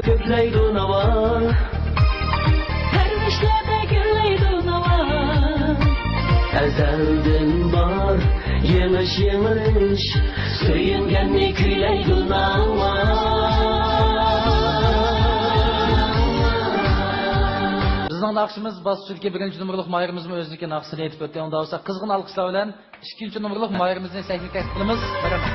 Kökleydi nava, Permişlerde gürleydi nava. ezelden var, yemiş yemiş, söyüngenni küyleydi nava. Bizning naqshimiz bosqichga 1-numberlik mayrimizni o'ziniki naqshini aytib o'tdi. Unda bo'lsa qizg'in alqishlar bilan 2-numberlik mayrimizni sahnga qilamiz. Beraman.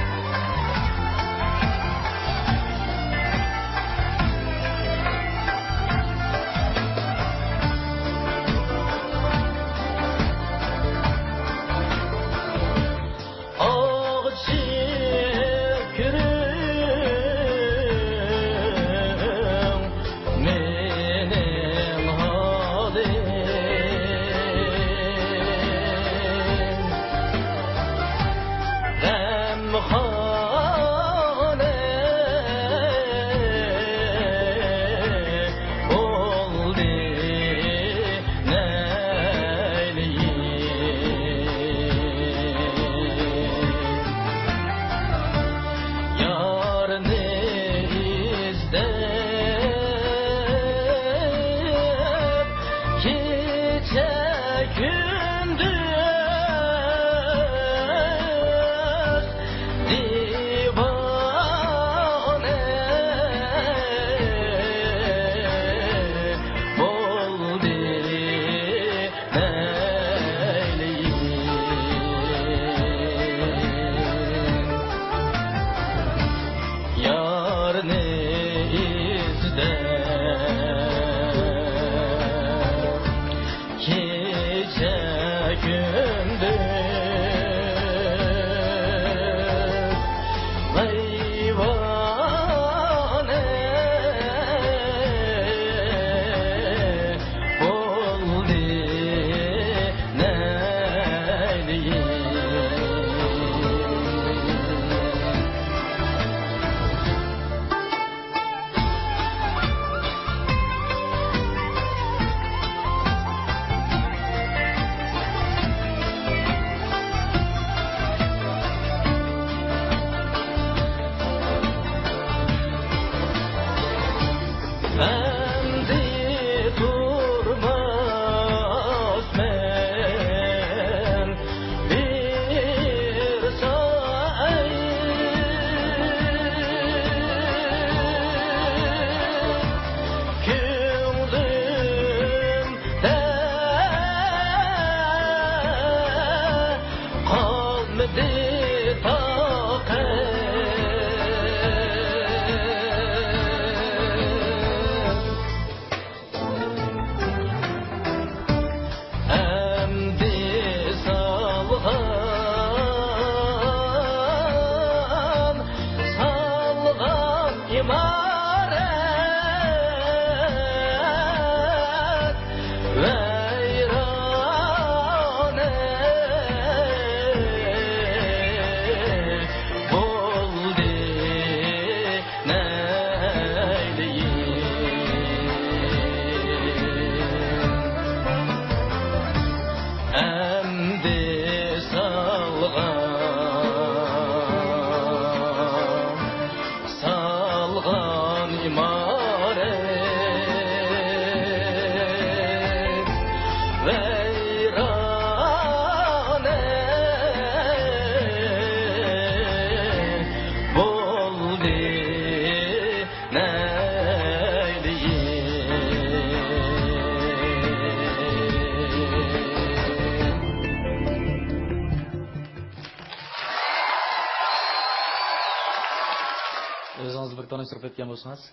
O'zingizni bir tanishtirib o'tgan bo'lsangiz.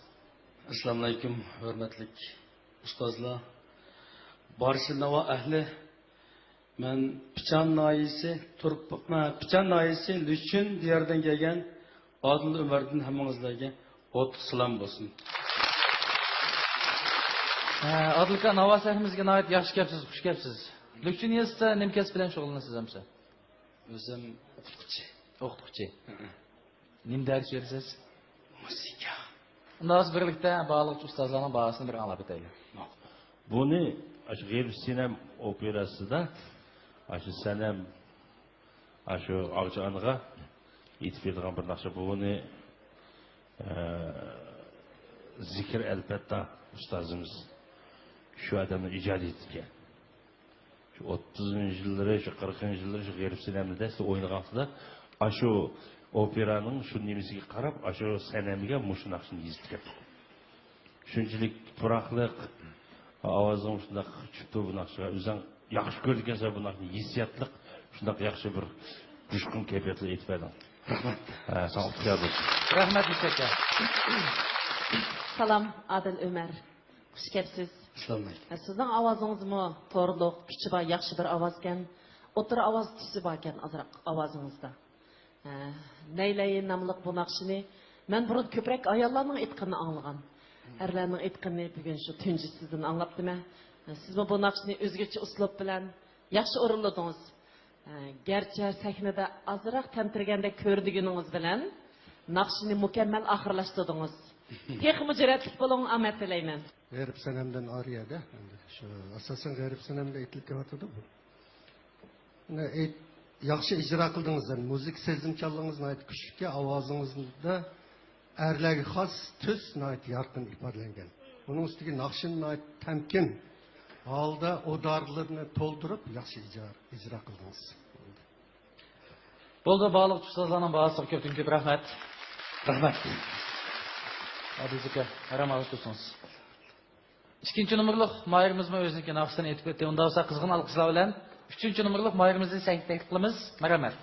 Assalomu alaykum, hurmatli ustozlar. Barcha navo ahli. Men Pichan noyisi, Pichan noyisi Luchun diyordan kelgan Odil Umardan hammangizlarga o'tli salom bo'lsin. Odilka navo sahnimizga nihoyat yaxshi kelibsiz, xush kelibsiz. Luchun yezda nima kasb bilan shug'ullanasiz hamsa? O'zim o'qituvchi. O'qituvchi. Nima dars berasiz? Musiqa. Undan birlikte bağlıqçı ustazlarının bağısını bir anlap edelim. Bunu aşı G'erb Sinem operasida aşı Sanem aşı Ağcanıga yetib bergan bir naqsha buni zikir elbette ustazımız şu adamı icat etken. Şu 30. yılları, şu 40. yılları şu Garip Sinem'de size oynaganında aşu operanın şu nemesiga qarab, aşu senemiga muşun akşını yizitken. Şunçilik puraklık, avazın şundak çıktı bu nakşıga, özün yaxşı gördükten sonra bu nakşını hissiyatlık, şundak yaxşı bir düşkün keyfiyatlı etip edin. Sağ ol. Rahmet Müşaka. Salam, Adil Ömer. Hoş gelipsiz. Assalomu alaykum. Sizning ovozingizmi to'g'riliq, kuchi bor, yaxshi bir ovoz ekan. O'tir ovoz tusi bor ekan azroq ovozingizda. Neylayin nomli bu naqshini men burun ko'proq ayollarning aytganini anglagan. Erlarning aytganini bugun shu tunji sizdan anglabdimi? Siz bu naqshni o'zgacha uslub bilan yaxshi o'rinladingiz. Gerçi sahnada azroq tantirganda ko'rdigingiz bilan naqshni mukammal oxirlashtirdingiz. Texmi jiratlik bo'ling, omad tilayman. Garip Sinem'den Ariya'da, şu asasen Garip Sinem'de eğitilip yaratıldı bu. Yaxşı icra kıldığınızdan, müzik sezimçallığınızın ait küçük ki avazınızda erlerge has tüs ait yarkın ifadelengen. Bunun üstündeki nakşının ait temkin, halda o darlarını toldurup yaxşı icra kıldınız. Bo'ldi, baliq ustazlarning bahosiga ko'pdan ko'p rahmat. Rahmat. Aziz aka, harom olishsiz. İkinci numaralı mayırımız mı özünki naqsını etip ötdi. Onda olsa kızgın alqışlar bilan 3. numaralı mayırımızı sahih qilamiz. Marhamat.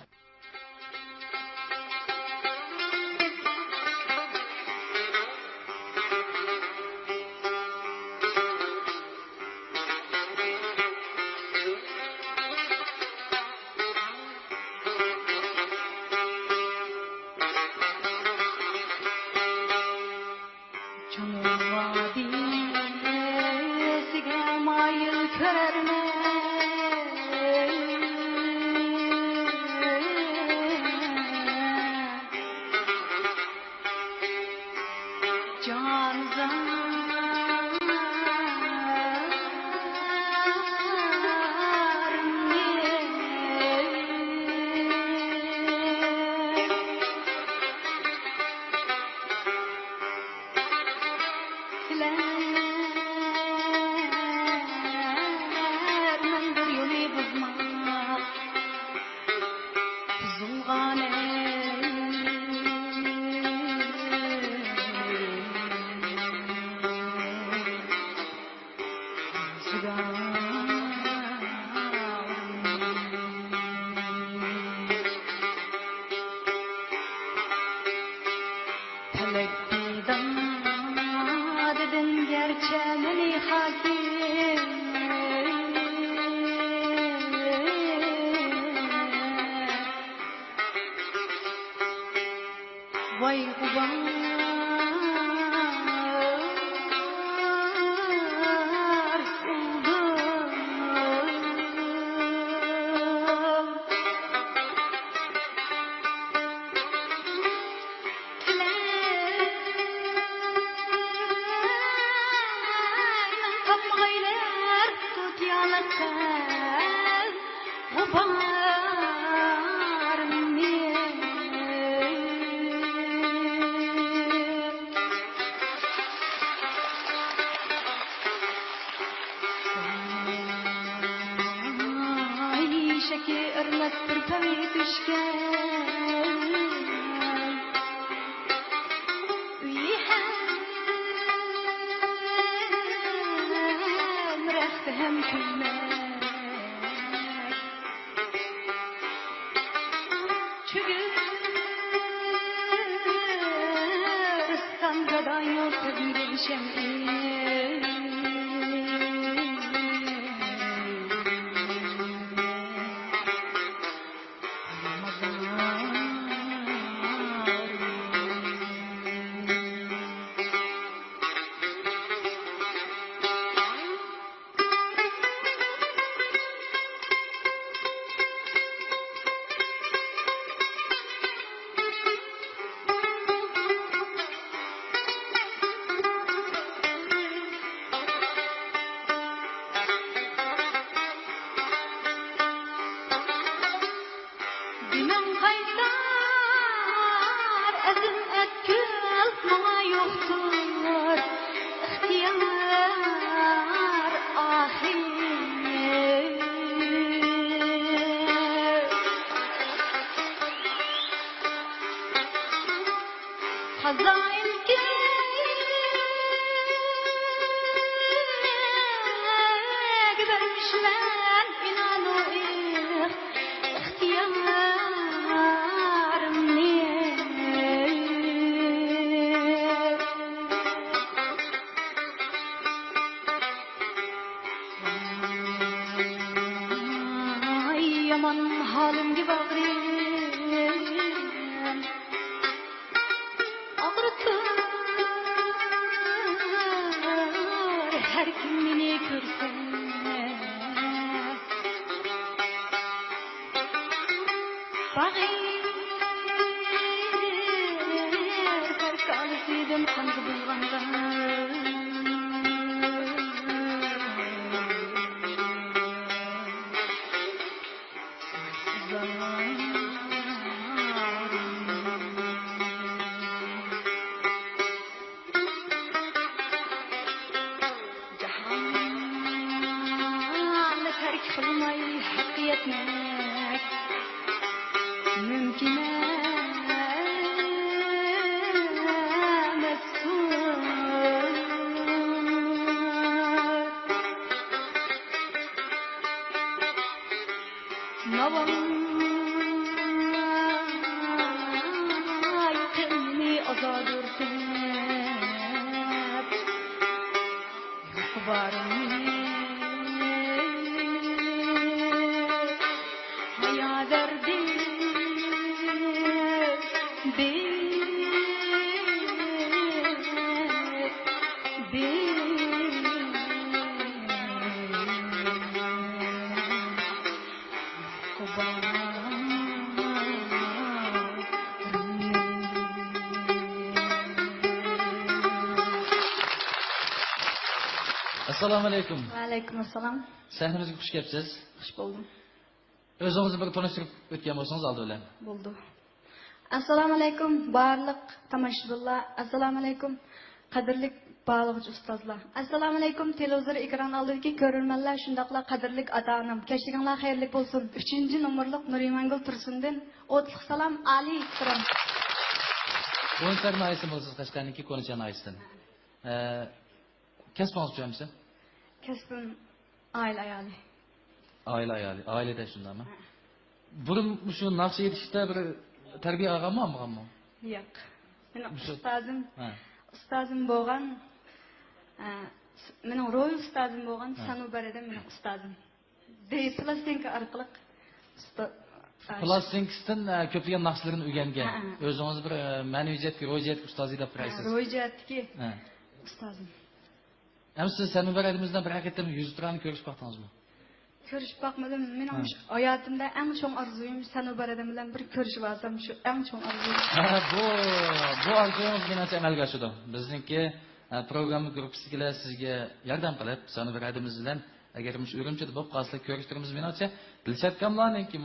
düşmən inanı ixtiyarım ne Ay yaman halimge bağrım Ağrıtır her kim beni görse Bağır her kalsıydım kandı bulganda Cahanı terk kılmay hak yetmek mümkün Navaytını azadırdım Haya derdi Assalomu alaykum. Aleyküm selam. Sahnimizga xush kelibsiz. Xush buldum. O'zingizni bir tanishtirib o'tgan bo'lsangiz oldi bilan. Buldu. Assalomu alaykum barliq tomoshabinlar. Assalomu alaykum qadrli bağlıqçı ustozlar. Assalomu alaykum televizor ekran oldidagi ko'rurmanlar, shundaqla qadrli ota-onam. Kechliginglar xayrli bo'lsin. 3-numurliq Nurimangul Tursundan o'tliq salom, oliy ehtirom. Qo'nchlarni aytsin bo'lsangiz Qashqarniki Qo'nchani aytsin. Kasbingiz uchunmisi? Kasbim oila ayoli. Oila ayoli. Oilada shundami? Burun shu naqsh yetishda bir tarbiya olganmi? Yo'q. Mening ustozim Ha. Ustozim bo'lgan, mening ro'y ustozim bo'lgan Sanubarada mening ustozim. Plastinka orqali Plastinkdan ko'plagan naqshlarni o'rgangan. O'zingiz bir ma'naviyatga, ro'yjatga ustozi deb qaraysiz. Ro'yjatga ustozim. Ham siz Sanubaradimizdan bir haqiqatan yuz turani ko'rishib baqdingizmi? Ko'rishib baqmadim. Mening hayotimda eng chong orzuyim Sanubarada bilan bir ko'rishib olsam, shu eng chong orzuyim. Bu arzuyingiz menimcha amalga oshdi. Bizningki programma gruppasidagilar sizga yordam qilib, Sanubaradimiz bilan agar Urumchida bo'lib qolsak ko'rishtiramiz menimcha. Dilshod Kamloniki,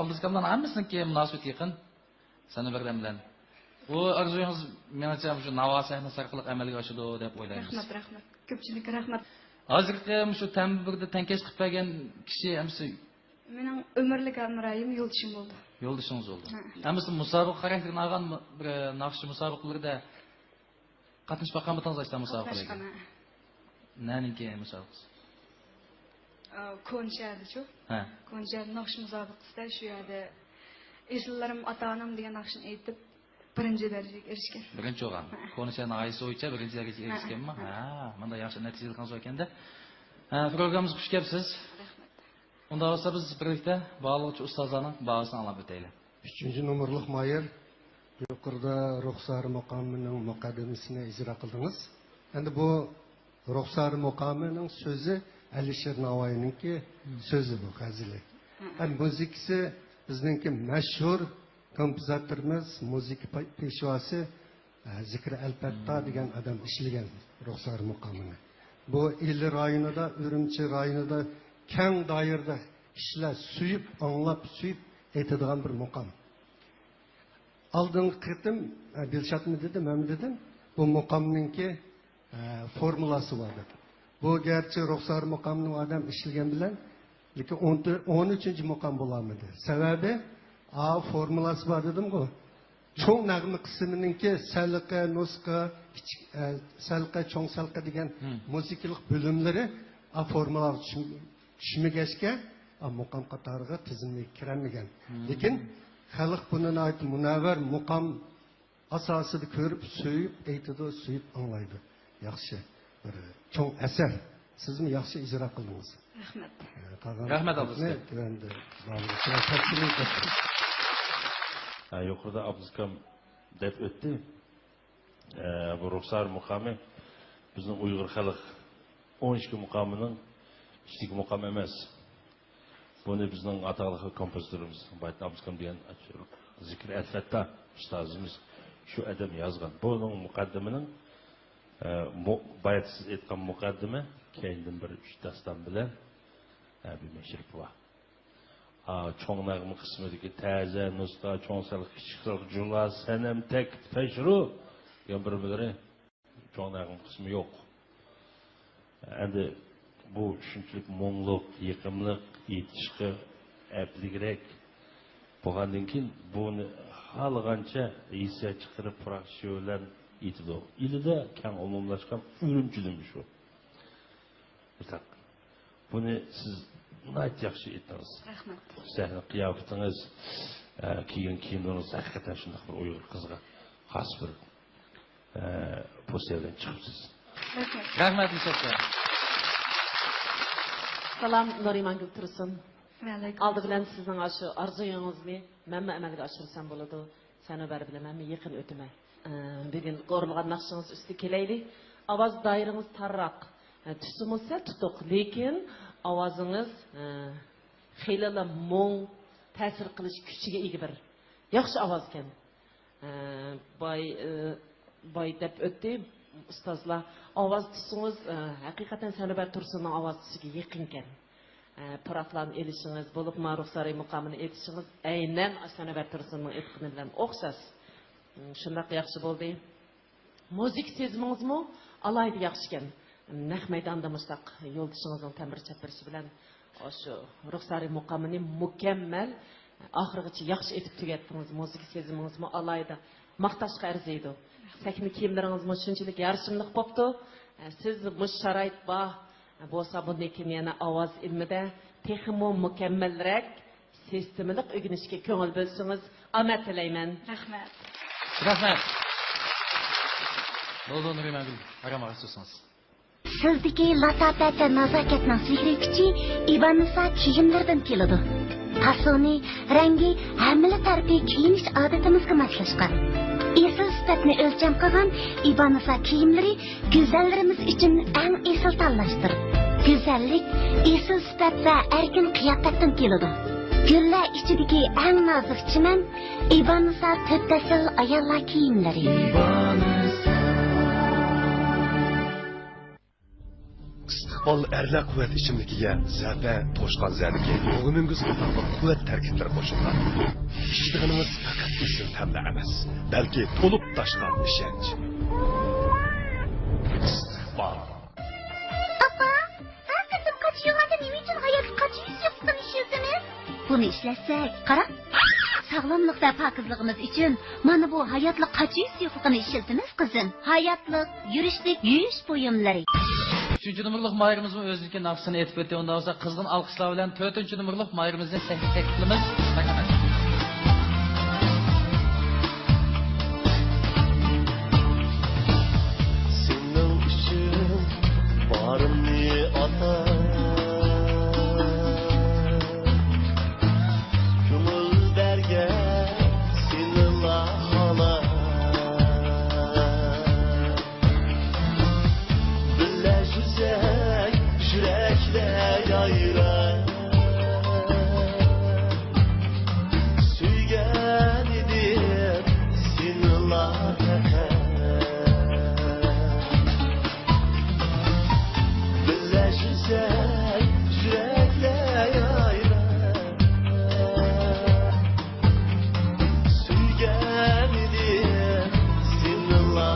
Aldız Kamlon hammasiniki munosabat yaqin Sanubarada bilan. Bu arzuyingiz menimcha shu Navo sahnasi orqali amalga oshdi deb o'ylaymiz. Rahmat. Ko'pchilikka rahmat. Hozirgi shu tambirda tankash qilib bergan kishi hamsi Mening umrlik hamroyim yo'ldishim bo'ldi. Yo'ldishingiz bo'ldi. Hamsi musobaqa xarakterini olgan bir naqsh musobaqalarda qatnashib baqqan bo'ldingiz aytsa musobaqalarga. Naniki musobaqasi? Konşerdi-chu. Ha. Konşer naqsh musobaqasida shu yerda eslarim ota-onam degan naqshni aytib birinchi darajaga erishgan. Birinchi bo'lgan. Konşerning aysi bo'yicha birinchi darajaga erishganmi? Ha, menda yaxshi natija qilgan ekanda. Programmamizga xush kelibsiz. Rahmat. Unda bo'lsa biz birlikda bog'lovchi ustozlarning bahosini olib o'taylik. 3-numurliq mayer yuqorida ruxsar maqomining muqaddimasini ijro qildingiz. Endi bu ruxsar maqomining so'zi Alisher Navoiyningki so'zi bu g'azili. Muzikasi bizningki mashhur kompozitorimiz, muzika peshvosi Zikri Alpatta degan odam ishlagan ruxsar maqomini. Bu il rayonida, Urumchi rayonida keng doirada kishilar suyib, anglab, suyib aytadigan bir maqom. Aldığım kırdım, Dilşat mı dedim, ben dedim, bu mukamninki formulası var dedim. Bu gerçi Ruhsar mukamının adam işleyen bilen, lekin 13. mukam bulamadı. Sebebi, formulası var dedim bu. Çoğ nağmı kısmınınki salqa, nuska, salqa, çoğ salqa degen müziklik bölümleri formulalar tushmagachga muqam qatoriga tizimga kiramagan. Lekin xalq buni munavvar muqam asosida ko'rib, so'yib, aytadi, so'yib anglaydi. Yaxshi bir cho'ng asar. Sizmi yaxshi ijro qildingiz. Rahmat. Rahmat Abduzka. Yuqorida Abduzkam deb o'tdi. Bu Ruxsar muqami bizning Uyg'ur xalq 12 muqamining ichki muqam emas. Buni bizning ataqli kompozitorimiz Bayt Abduzkam degan zikr alfatta ustozimiz shu adam yozgan. Buning muqaddimining bayt siz aytgan muqaddima keyindan bir 3 daston bilan bir mashriq bor. Çoğ nağmı kısmındaki taze, nusta, çoğunsalık, küçüksalık, cula, senem, tek, peşru yan bölümleri çoğ nağmı kısmı yok. Yani bu şunçuluk monluk, yıkımlık, yetişki, epligrek bu halden ki bunu halganca iyisi çıkarıp fraksiyoner itidir o. İli de kan umumlaşkan ürümcülüymüş o. Mesela bunu siz nayt yaxşı etdiniz. Rahmat. Sahne kıyafetiniz, kiygan kiyimleriniz hakikaten şunday bir Uyghur kızga xas bir posterden çıkıpsınız. Rahmat. Rahmat Yusuf'a. Salam Nuriman Gültürsun. Aleyküm. Aldı bilen sizin aşı arzuyunuzni memma amalga aşırsam boladı. Seni ber bilen memma yakın ötüme. Bugün qorulgan naqşınız üstü keleyli. Avaz dairiniz tarraq. Tüsümüz sel tutuq. Lekin avazınız xeylala moң ta'sir qilish kuchiga ega bir yaxshi ovoz ekan. Boy deb o'tdi ustozlar. Ovoz tusingiz haqiqatan Sanobar Tursunning ovoz tusiga yaqin ekan. Paraflan elishingiz, bo'lib Ruxsar muqomini aytishingiz aynan Sanobar Tursunning aytgani bilan o'xshash. Shunday yaxshi bo'ldi. Muzik sezmingizmi? Alayda yaxshi ekan. Naq maydonda mustaq yo'ldishingizning ta'mir chapirishi bilan shu Ruxsari muqomini mukammal oxirigacha yaxshi aytib tugatdingiz. Muzik sezimingizmi alayda maqtashga arziydi. Sahna kiyimlaringizmi shunchalik yarishimliq bo'pti. Siz bu sharoit bor bo'lsa bundan yana ovoz ilmida texmo mukammalroq sistemalik o'rganishga ko'ngil bo'lsangiz, omad tilayman. Rahmat. Rahmat. Bo'ldi Nuriman Gül. Aramaga so'zsiz. Sizdeki latafet ve nazaketinin sihri küçü İbanisa kiyimlerden keladi. Tasoni, rengi, hamile tarafı kiyiniş adetimizge maslashgan. Esil sifatni o'lcham qilgan İbanisa kiyimleri güzellerimiz için en esil tanlashdir. Güzellik, esil sifat ve erkin qiyofatdan keladi. Gullar ichidagi eng nozik chiman İbanisa to'ttasil ayollar kiyimlari. İstiqbal erler kuvvet içimlikiye zerbe toşkan zerdeki oğlumunguz kuvvet terkipleri koşullar. İştiğiniz fakat isim temle emez. Belki tolup taşkan işenç. İstiqbal. Apa, her kızım kaç yıllarda ne için hayat kaç yüz yaptın işizdiniz? Bunu işletsek, qara. Sağlamlık ve pakızlığımız için mana bu hayatlık kaç yüz yaptığını işildiniz kızım. Hayatlık, yürüşlük, yürüyüş buyumları. 3. numurluq mayırımızın özünki naqsını etib ötdi. Onda olsa qızğın alqışlar bilan 4. numurluq mayırımızın sahne təklifimiz. Rahmat. Senin için varımni ata Kümül berge seninla hala Birleşirsek yürekle yayra Süygen edip seninla Birleşirsek yürekle yayra Süygen edip seninla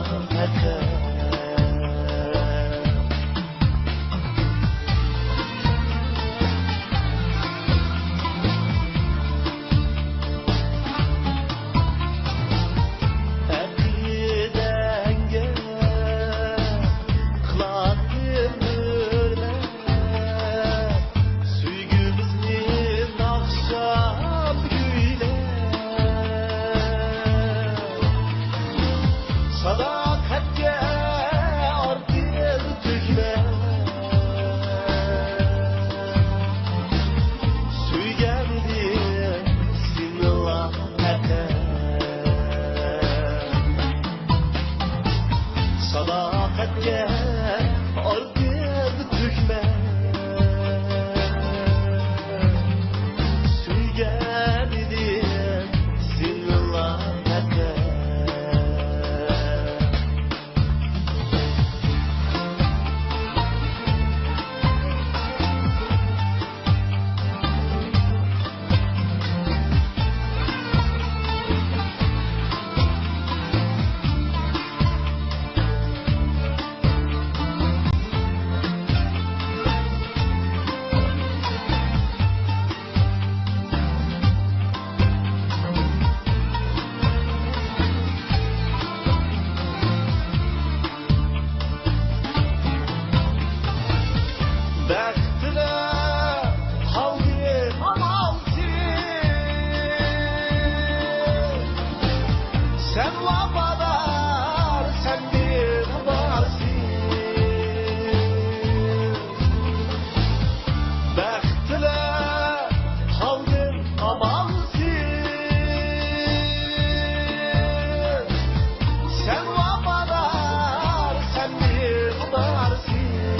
bunarsın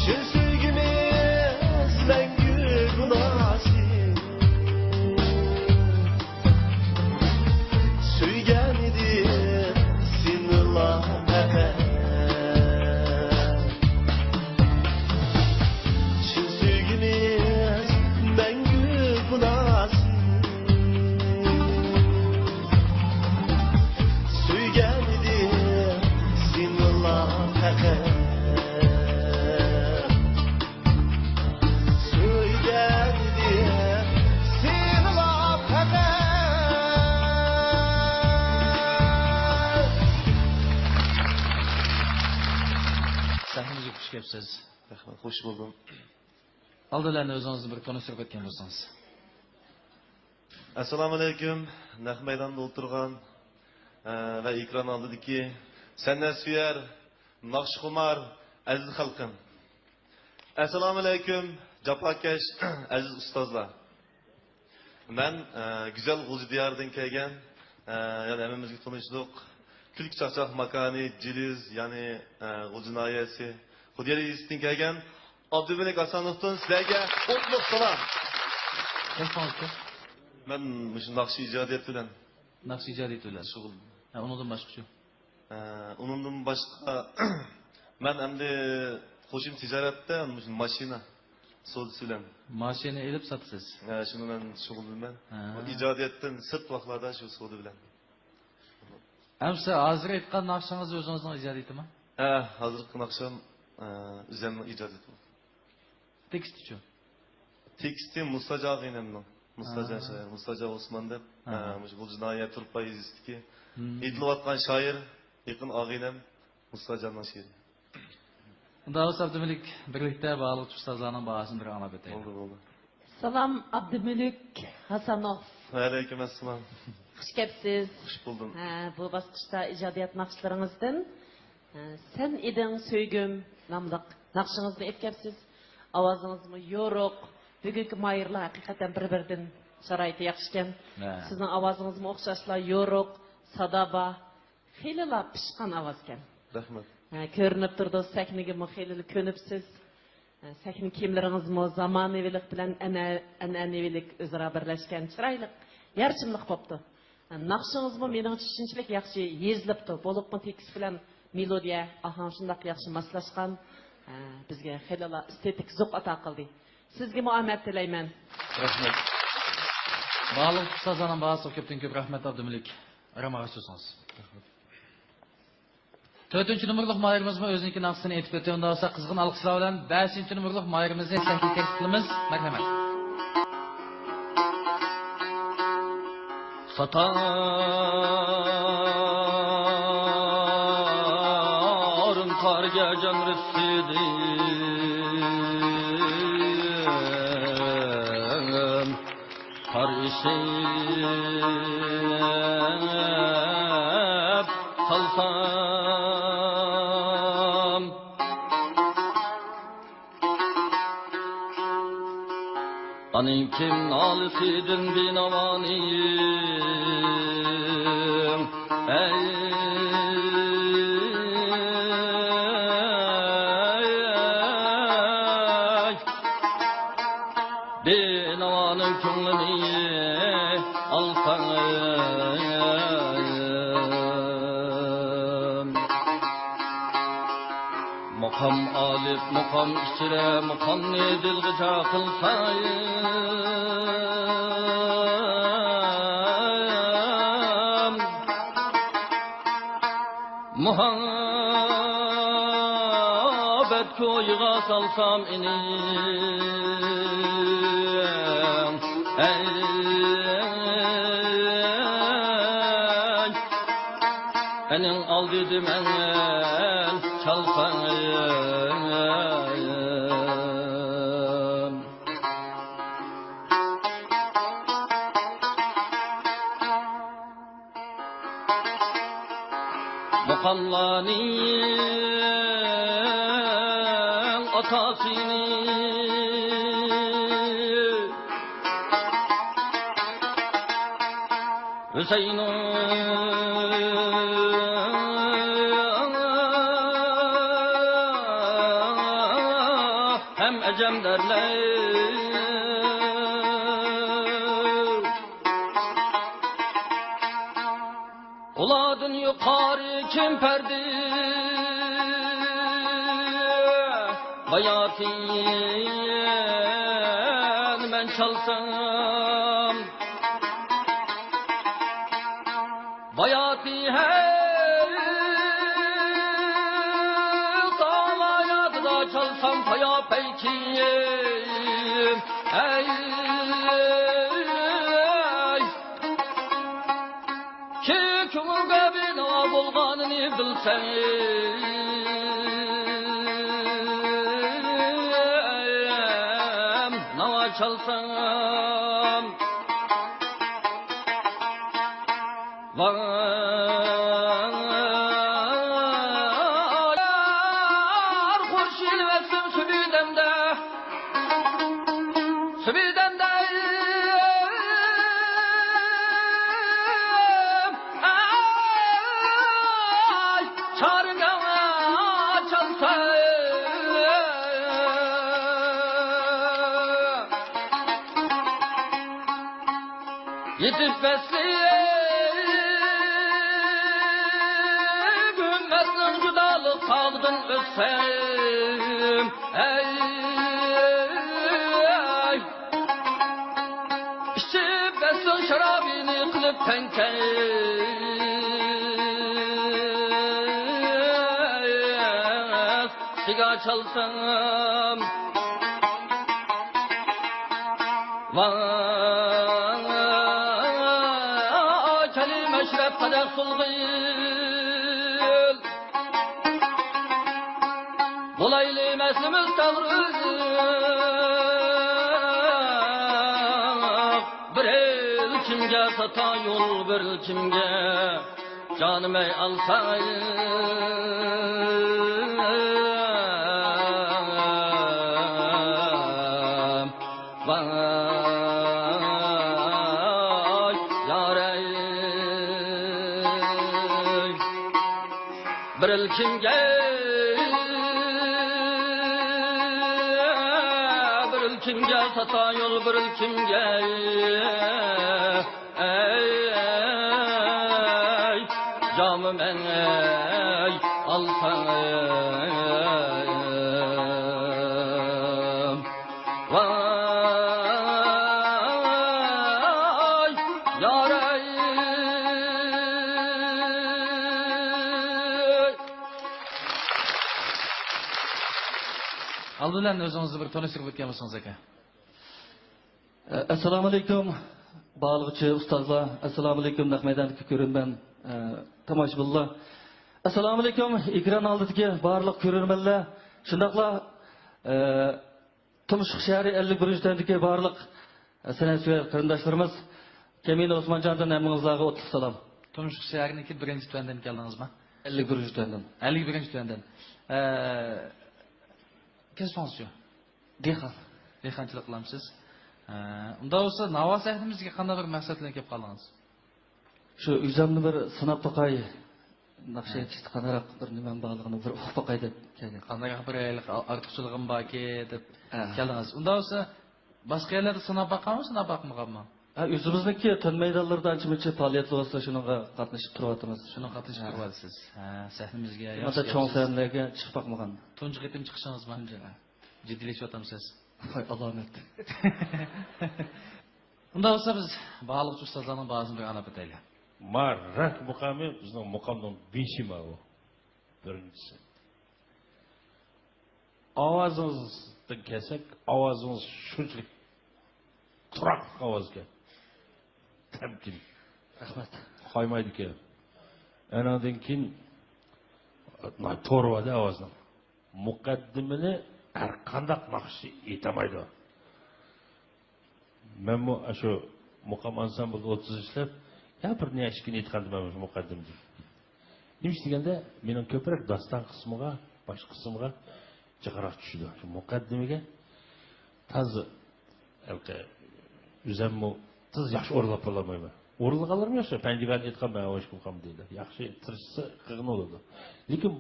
Çin sevgimiz mengü bunarsın Söygen idim sinirla Çin sevgimiz mengü bunarsın Söygen idim sinirla Söygen idim sinirla Sahnimizga xush kelibsiz. Rahmat, hoş buldum. Aldilarni o'zingizni bir tanishtirib o'tgan bo'lsangiz. Assalomu alaykum. Naq maydonda o'tirgan va ekran oldidagi san'at suyar, naqshxumar aziz xalqim. Assalomu alaykum, jafokash aziz ustozlar. Men güzel G'uzi diyardan kelgan, yani hammamizga tanishdik. Külk chaqchaq makani, Jiliz, yani G'uzi noyasi, Xudiyariydan kelgan Abdumalik Asanovdan sizlarga qutlug' salom. Telefon Men mush naqsh ijodiyat bilan naqsh ijodiyat bilan shug'ul. undan boshqa Undan boshqa men endi qo'shim tijoratda mush mashina savdosi bilan mashina elib sotasiz. shuni men shug'ullaman. Ijodiyatdan sirt vaqtlarda shu savdo bilan. Hamsa hozir aytgan naqshingiz o'zingizning ijodiyatimi? Hozirgi naqshim o'zimning ijodiyati. Tekstchi. Teksti Mustaja G'inamning. Mustaja Osman deb mush bu jinoyat turpayizki aytilayotgan shoir yaqin og'inam Mustajaning she'ri. Unda Abdumalik birlikda bog'liq ustozlarning bahosini bir anglab o'taylik. Bo'ldi. Salam Abdumalik Hasanov. Va alaykum assalom. Xush kelibsiz. Xush buldum. Bu bosqichda ijodiyat naqshlaringizdan Sen eding söygüm namlıq naqshingizni aytgansiz. Ovozingizmi yo'q. Bugungi mayirlar haqiqatan bir-biridan sharoiti yaxshi ekan. Sizning ovozingizmi o'xshashlar yo'q, sadaba, xeylilar pishqan ovoz ekan. Rahmat. Ko'rinib turdi, sahnigami xeyli ko'nibsiz. Sahna kiyimlaringizmi zamonavilik bilan an'anavilik o'zaro birlashgan chiroyli, yarchimliq bo'pti. Naqshingizmi mening tushunchalik yaxshi yezilibdi. Bo'libmi tekst bilan melodiya, ahang shundoq yaxshi moslashgan. Bizga xeylilar estetik zuq ato qildi. Sizga muomad tilayman. Rahmat. Bog'liq ustozlarning bahosi ko'pdan ko'p rahmat Abdumalik. Ramaga so'zingiz. 4-numurlik mayrimizmi o'ziniki naqsini aytib o'tdi. Unda bo'lsa qizg'in alqishlar bilan 5-numurlik mayrimizni sahnaga taklif qilamiz. Marhamat. Satarım kar gecem rüsidi Kar işip kalsam Anin kim nalisidin binavaniyim Ey binavanın künlünü alsam Mukam alip, mukam içire, mukam ne dilgıca kılsayım Muhabbet koyuğa salsam inim Enin al dedim en çalsayım Mukamlanin atasini Hüseyin'in ecemlerler. Uladın yukarı kim perdi bayatin ben çalsam bayati hey sağlayat da çalsam paya peykiyim hey ki kümürge bina bulganını bilsen nava çalsam var kurşun ve sübüdemde yetip besleyip ümmetin judalık sağlıdın ölsem ey içip besin şarabini kılıp tenkes siga çalsam meşrep kadar sulgil bulaylı meslimiz tavrız bir el kimge sata yol bir el kimge canım ey alsayım vay yarey bir el kimge sata yol bir el kimge ey canım ey alsayım vay yarey Albilen özünüzü bir tanıştırıp ötken misiniz aka? Assalomu alaykum bağlıqçı ustazlar. Assalomu alaykum naqmaydandagi ko'rinman tomoshabinlar. Assalomu alaykum ekran oldidagi barliq ko'rinmanlar. Shundaqla Tumshuq shahri 51-dagi barliq san'atsevar qarindoshlarimiz Kemin Osmonjondan hammangizlarga o'tli salom. Tumshuq shahrining 1-tuvandan keldingizmi? 51-tuvandan. 51-tuvandan. Kespansiyo. Dehqonchilik qilamsiz. Unda olsa navo sahnimizga qanday bir maqsad bilan kelib qoldingiz? Shu o'zimni bir sinab boqay. Naqsha aytishdi qanaroq bir nima bog'lig'ini bir o'qib boqay deb keldim. Qanday bir ortiqchiligim borki deb keldingiz. Unda olsa boshqa yerlarda sinab boqqanmi, sinab boqmaganmi? O'zimizniki tun maydonlarida ancha-muncha faoliyatlar bo'lsa, shunga qatnashib turyapmiz. Shuni qatnashib turyapsiz. Sahnimizga yaxshi. Cho'ng sahnalarga chiqib boqmagan. Tunji qitim chiqishingizmi? Jiddiylashyapsiz. Voy alomat. Unda olsa biz bağlıqçı ustazlarning ba'zini bir anab o'taylik. Marrak muqami bizning muqamning beshima u. Birinchisi. Ovozingizni kelsak, ovozingiz shunchalik turoq ovozga. Tamkin. Rahmat. Qo'ymaydi ekan. Anadan keyin to'rvada ovozni. Muqaddimini har qanday naqshi yetamaydi. Men bu shu muqam ansamblda 30 ishlab, bir nechkin aytgandim men muqaddimga. Nima deganda, mening ko'proq doston qismiga, bosh qismiga jiqroq tushdi. Shu muqaddimiga tozi o'zimni tiz yaxshi o'rlab olmayman. O'rlaganlarim yaxshi, panjigarni aytgan men o'shkum ham deydi. Yaxshi tirishsa qilgan bo'ladi. Lekin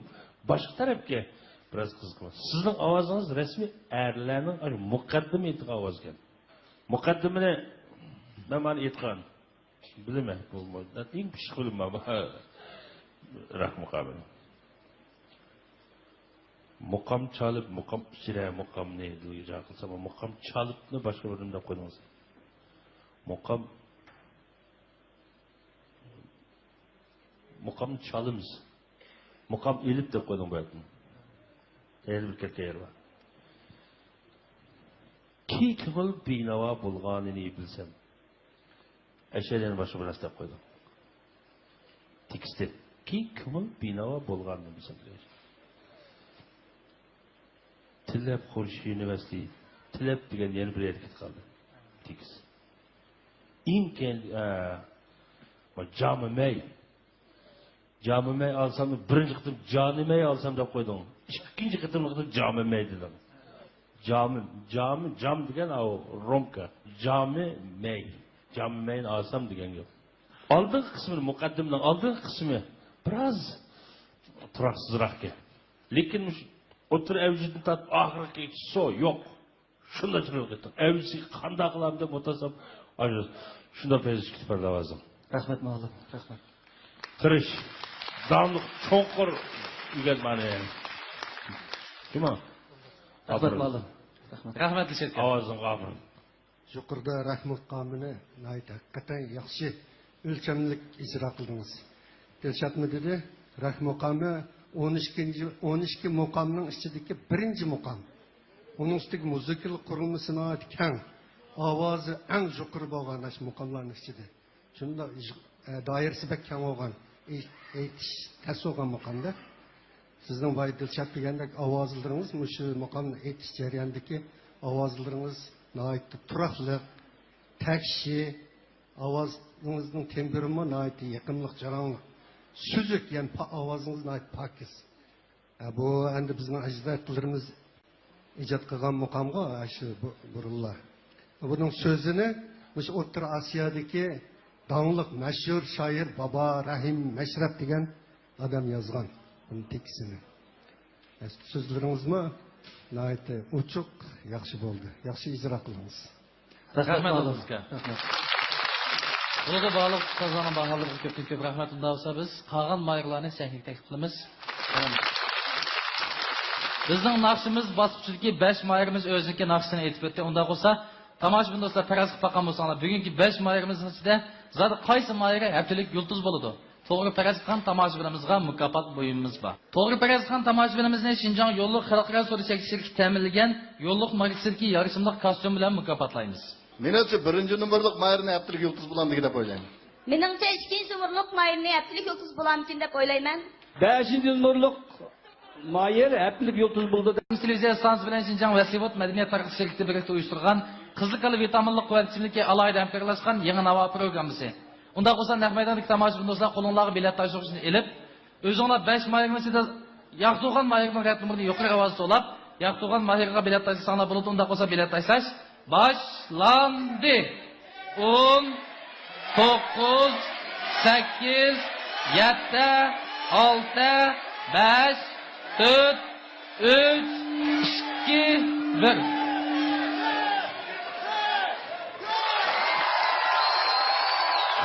boshqa tarafga Biraz kızgın. Sizin avazınız resmi erlerinin mukaddim etiği avaz ekan. Mukaddimini ben bana etkan. Bilmem bulmadı. Deyin bir şey bilmem. Rahmu kabul. Mukam çalıp, mukam içire, mukam neydi? Yakılsa ama mukam çalıp ne başka bölümde koydunuz? Mukam çalımız. Mukam elip de koydum bu yakın. Eğer bir kere yer var. Ki kımıl binava bulganını bilsem. Eşelerin başı biraz da koydum. Tekste. Ki kımıl binava bulganını bilsem. Tilep Xorshi Üniversitesi. Tilep degan yeni bir erkek kaldı. Tekis. İnken Cami May alsam da birinci kıtım Cami May alsam da koydum. İkinci kıtım Cami May dedim. Cam degen o romka. Cami May'ni alsam degen yok. Aldığın kısmını mukaddimden aldığın kısmı biraz turaksızrak ki. Lekin otur evcini tat ahirki so yok. Şunda çırılıq ettim. Evcisi kanda kılam deb otasam şunda peyziş kitip lazım. Rahmet mağlum. Rahmet. Tırış. Damlık çoğkur ügel bana yani. Kim o? Rahmet mağlum. Rahmet teşekkür. Avazın kabırın. Yuqorida rahmat qamini hakikaten yaxshi o'lchamlik ijro qildingiz. Dilshatmi dedi, rahmat qami 12 muqamning ichidagi birinchi muqam. Uning ustidagi muzikal qurilmasini keng, ovozi eng yuqori bo'lgan ash muqamlarning ichida. Shunda doirasi bek keng bo'lgan, aytish tas bo'lgan muqamda. Sizning boy Dilshat degandek ovozlaringiz shu muqamni aytish jarayonidagi ovozlaringiz nəhayət turaqlıq, təkşi, avazınızın temperimi nəhayət yaxınlıq, caranlıq, süzük, yəni avazınız nəhayət pakiz. Bu, əndi bizim əcdadlarımız icad qılğan muqamğa, şu burullar. Bunun sözünü, O'rta Asiyadakı danlıq, məşhur şair Baba Rahim Məşrəf degan adam yazğan bunun tekisini. Sözlərinizmi nəhayət uçuq, yaxşı oldu. Yaxşı icra qılınız. Rahmet olunuzga. Burada bağlıq ustazlarının bağlılığı köp rahmet olsa biz qağan mayıqlarını səhnik təklif qılımız. Bizning naqshimiz bosqichidagi 5 mayirimiz o'ziniki naqshini aytib o'tdi. Unda bo'lsa, tomoshabin do'stlar faraz qilib boqqan bo'lsanglar, bugungi 5 mayirimizning ichida zot qaysi mayiri haftalik yulduz bo'ladi? To'g'ri faraz qilgan tomoshabinimizga mukofot bo'yinimiz bor. To'g'ri faraz qilgan tomoshabinimizni Shinjong yo'lliq xalqaro sudi sektorida ta'minlangan yo'lliq marketsidagi yarishimliq kostyum bilan mukofotlaymiz. Menimcha birinchi nomerlik mayirni haftalik yulduz bo'lamdi deb o'ylayman. Menimcha ikkinchi nomerlik mayirni haftalik yulduz bo'lamkin deb o'ylayman. 5-nomerlik mayir haftalik yulduz bo'ldi. Televiziya stansiya bilan Shinjong Vasivot madaniyat tarqatish shirkati birlikda uyushtirgan qiziqli vitaminli quvvat ichimligi alohida hamkorlashgan yangi navo programmasi. Unda bo'lsa naq maydondagi tomoshabin do'stlar qo'linglarga bilet tashishni elib, o'zinglar 5 mayirning ichida yaqto'g'an mayirning raqamini yuqori ovozda to'lab, yaqto'g'an mayirga bilet tashsanglar bo'ladi. Unda bo'lsa bilet tashlash boshlandi. 10 9 8 7 6 5 4 3 2 1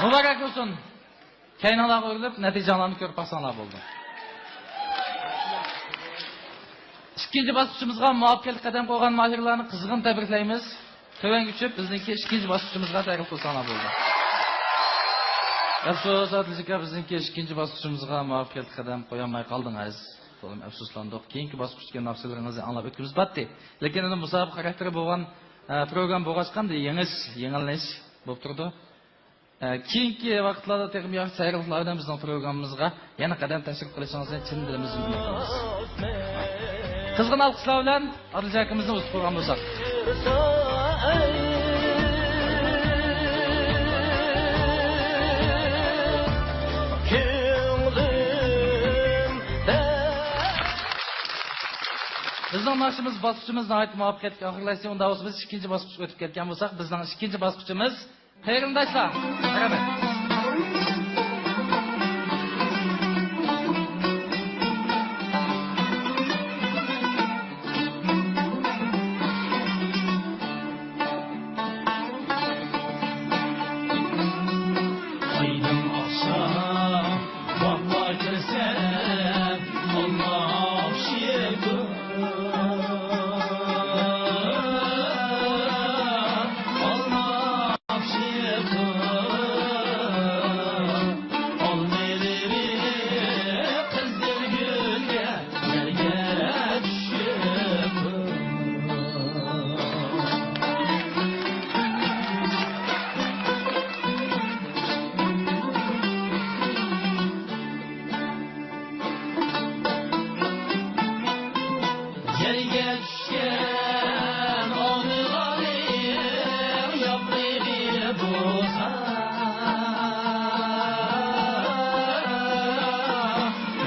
Mübarek olsun. Kaynanalar qo'yilib, natijalarni ko'rib baxsanglar bo'ldi. Ikkinchi bosqichimizga muvaffaqiyat qadam qo'ygan mahirlarni qizg'in tabriklaymiz. Tövanga tushib, bizniki ikkinchi bosqichimizga tayyor bo'lsanglar bo'ldi. Afsus, Adilzika bizniki ikkinchi bosqichimizga muvaffaqiyat qadam qo'yolmay qoldingiz. To'g'ri afsuslandik. Keyingi bosqichga naqshlaringizni anglab o'timiz batdi. Lekin uni musobaqa xarakteri bo'lgan program bo'lg'achqanda yengilnish bo'lib turdi. Keyingi vaqtlarda texnik yaxshi sayyorliklardan bizning programmamizga yana qadam tashrif qilishingizni chin dilimizdan umid qilamiz. Qizg'in alqishlar bilan Adiljon akamizni o'z programmamizga bizning naqshimiz bosqichimiz nihoyat muvaffaqiyatga oxirlashdi. Unda biz ikkinchi bosqichga o'tib ketgan bo'lsak, bizning ikkinchi bosqichimiz Xayrindashlar. Rahmat. düşken ağrılarım yaprağını bozar.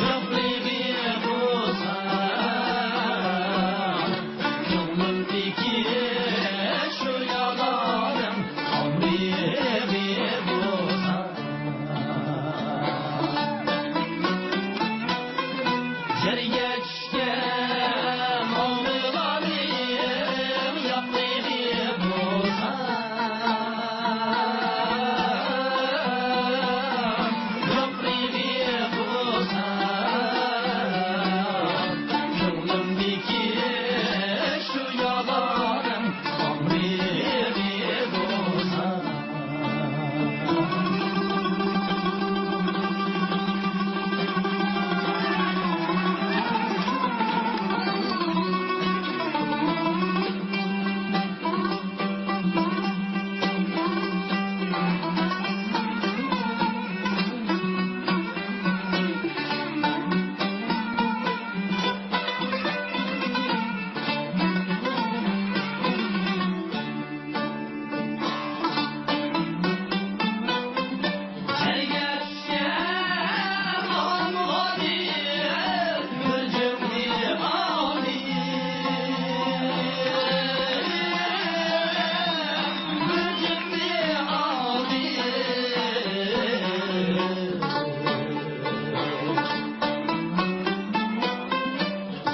Yaprağını bozar. Gönlümdeki şu yalanım ömrümü bozar. Yerge düşken ağrılarım yaprağını bozar. Yaprağını bozar. Gönlümdeki şu yalanım ömrümü bozar. Yerge düşken ağrılarım gözümde ağrıyor. Gözümde ağrıyor.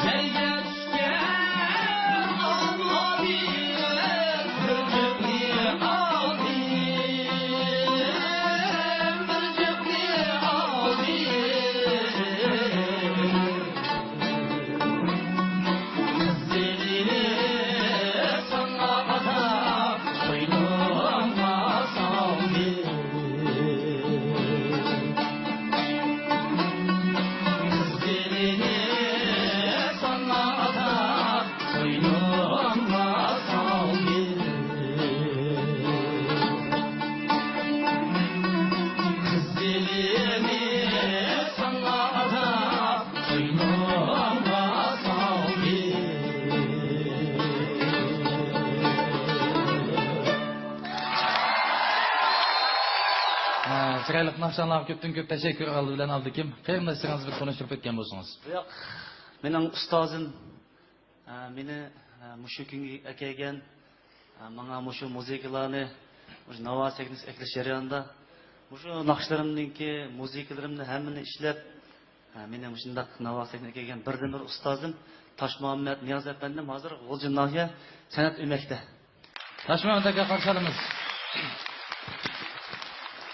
Yerge düşken ağrılarım gözümde Çıraylık naqşanlarga köpten köp teşekkür aldı bilen aldı kim? Qarindoshlarınız bir konuşup ketken bolsanız. Yo'q, mening ustozim meni mushu kunga kelgan menga mushu muzikalarni mushu navo seknis eklash jarayonida mushu naqshlarimningki muzikalarimni hammani ishlab meni mushundaq navo seknisga kelgan birdan bir ustozim Toshmuhammad Niyoz afandim hozir G'o'lji nohiya san'at uymakda. Toshmuhammad aka qarshi olamiz.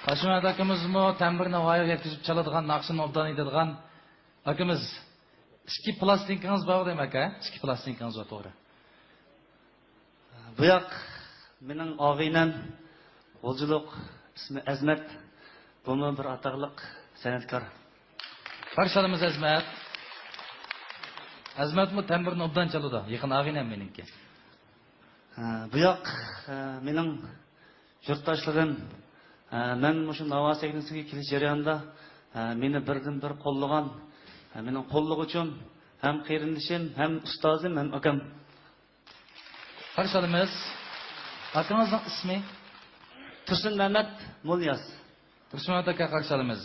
Toshmuhammad akamizmi tambirni voyaga yetkazib chaladigan, naqshini obdan etadigan akamiz. Ikki plastinkangiz bor demak, aka? Ikki plastinkangiz bor, to'g'ri. Bu yoq mening og'aynam G'o'ljilik ismi Azmat. Buni bir atoqliq san'atkor. Qarshi olamiz Azmat. Azmatmi tambirni obdan chaladi. Yaqin og'aynam meningki. Bu yoq mening yurtdoshligim men mushu navo seknisiga kelish jarayonida meni birdan bir qo'llagan, mening qo'llag'uchim ham qarindishim, ham ustozim, ham akam. Qarshi olamiz. Akangizning ismi? Tursun Mehmet Mulyas. Tursun aka qarshi olamiz.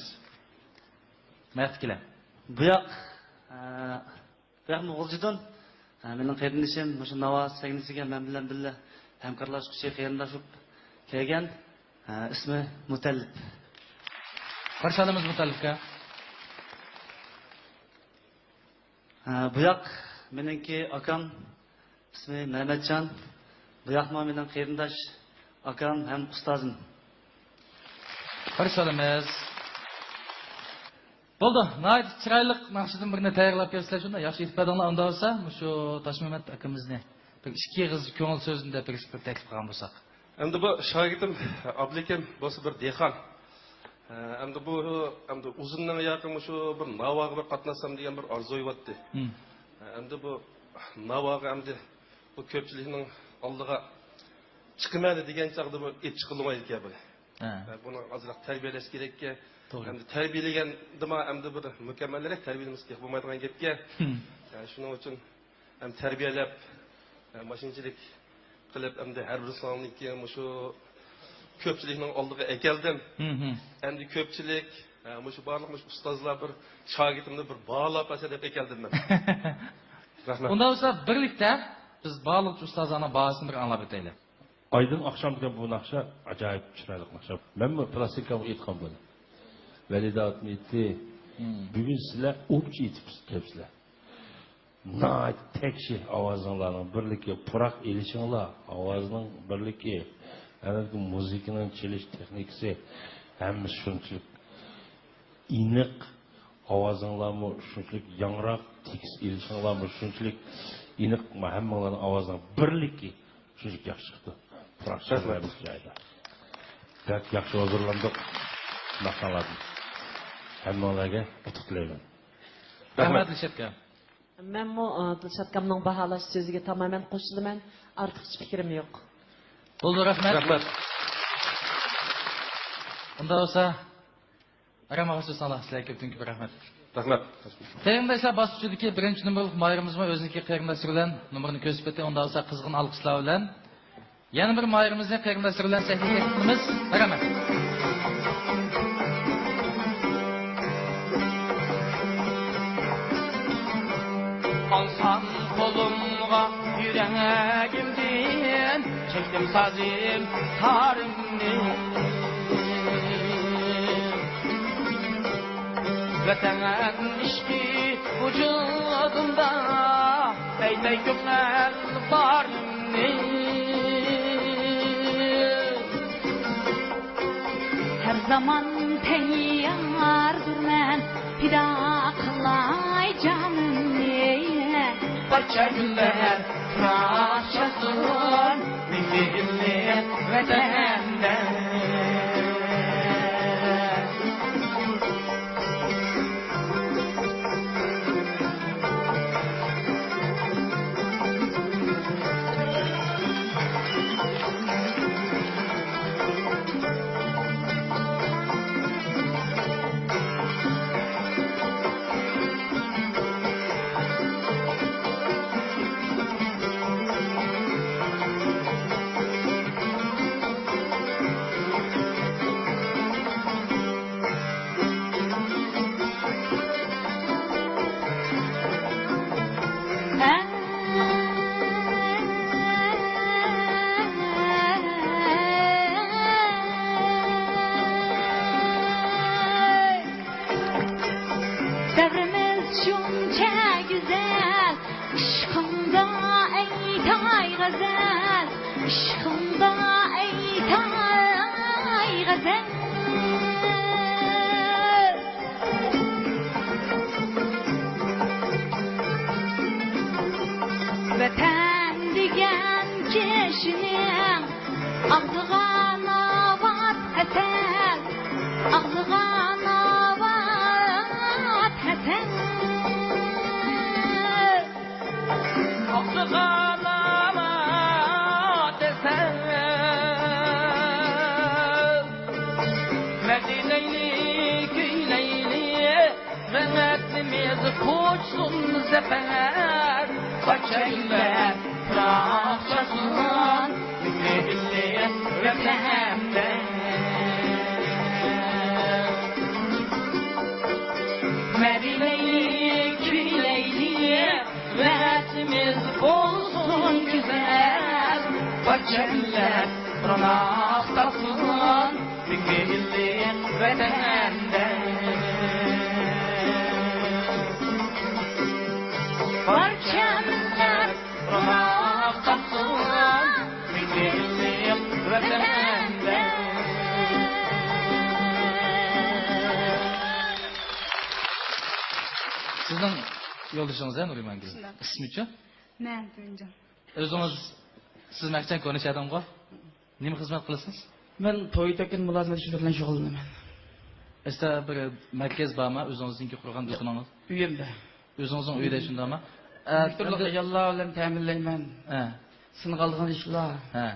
Mehtkila. Bu yoq G'o'ljidan mening qarindishim mushu navo seknisiga men bilan birga hamkorlashuvchi qarindashib kelgan. İsmi Mutallib. Qarshi olamiz Mutallibga. Bu yoq meningki akam ismi Mehmetjon. Bu yoqma mening qarindosh akam ham ustozim. Qarshi olamiz. Bo'ldi. Nayt chiroylik maqsadim birini tayyorlab bersizlar shunda yaxshi ifodanglar unda bo'lsa, shu Toshmuhammad akamizni bir ikki qiz ko'ngil so'zida bir taklif qilgan bo'lsak. Endi bu shogirim Ablekim bo'lsa bir dehqon. Endi bu endi uzundan yaqin shu bir navoga bir qatnasam degan bir orzu yo'qdi. Endi bu navoga endi bu ko'pchilikning oldiga chiqmaydi degan chaqda bu et chiqilmaydi ekan bu. Buni ozroq tarbiyalash kerakki. Endi tarbiyalagan dema endi bir mukammalroq tarbiyalamiz kerak bo'lmaydigan gapga. Shuning uchun hem terbiyelep, maşinchilik qilib, hem de her bir sonraki şu köpçülüknün aldığı ekeldim. Hem de köpçülük, şu barlık ustazlar bir şagirdimni bir bağlap deb ekeldim ben. Rahmet. Unda olsa birlikte biz bağlık ustazlarının bağısını bir anlap edelim. Aydın akşamda bu nakşa acayip chiroyli nakşa. Ben mi plastikamı aytgan bo'ldim. Valida aytdi, bugun sizlar o'pchi aytibsiz kepsizlar. Nayt tekşi ovozinglarning birligi, puroq elishinglar, ovozning birligi, ana muzikaning chelish texnikasi hammasi shunchalik iniq, ovozinglarmi shunchalik yangroq, tekis elishinglarmi shunchalik iniq, hammalarning ovozining birligi shunchalik yaxshi chiqdi. Praktiklarimiz joyda. Pek yaxshi huzurlandik. Maqsaladim. Hammalarga qutlug' tilayman. Rahmat Dilshatga. Men bu Dilshatkamning baholash so'ziga tamoman qo'shilaman. Ortiqcha fikrim yo'q. Bo'ldi, rahmat. Rahmat. Unda olsa Rahmat sizlarga sizlarga ko'pdan ko'p rahmat. Rahmat. Qarindoshlar bosqichidagi birinchi nomerlik mayrimizmi o'ziniki qarindoshi bilan nomerni ko'rsatdi. Unda olsa qizg'in alqishlar bilan yana bir mayrimizning qarindoshi bilan sahifga qilamiz. Rahmat. Alsam kolumga yüreğimden çektim sazim tarımni Vatan işki vücudumda Eyley gönül barımni Her zaman teyyardır men Fida kılay canımni Barça güller rahatsın Milli vatanden Devrimiz şunca güzel Aşkımda ey tay gazel Aşkımda ey tay gazel Vatan degan kişinin Ağzıgana var hasen Ağzıgana var hasen Ağzıgana desen Medineyli güyleyli Rahmetlimiz koçsun zefer Başaylar Rahşasın Milli vatanden Medineyli güyleyli Rahmetimiz olsun güzel Başaylar Rahşasın Milli vatanden Barçamlar Rahşasın Milli vatanden Sizning yo'ldoshingiz Nuriman qiz. Ismi-chi? Men Tunjon. O'zingiz siz maktan ko'rishadimmi? Nima xizmat qilasiz? Men to'ydakin mulozimat ishlar bilan shug'ullanaman. Sizda bir markaz bormi? O'zingizning qurgan do'koningiz? Uyimda. O'zingizning uyida shundaymi? Turli ayollar bilan ta'minlayman. Ha. Sinqalgan ishlar. Ha.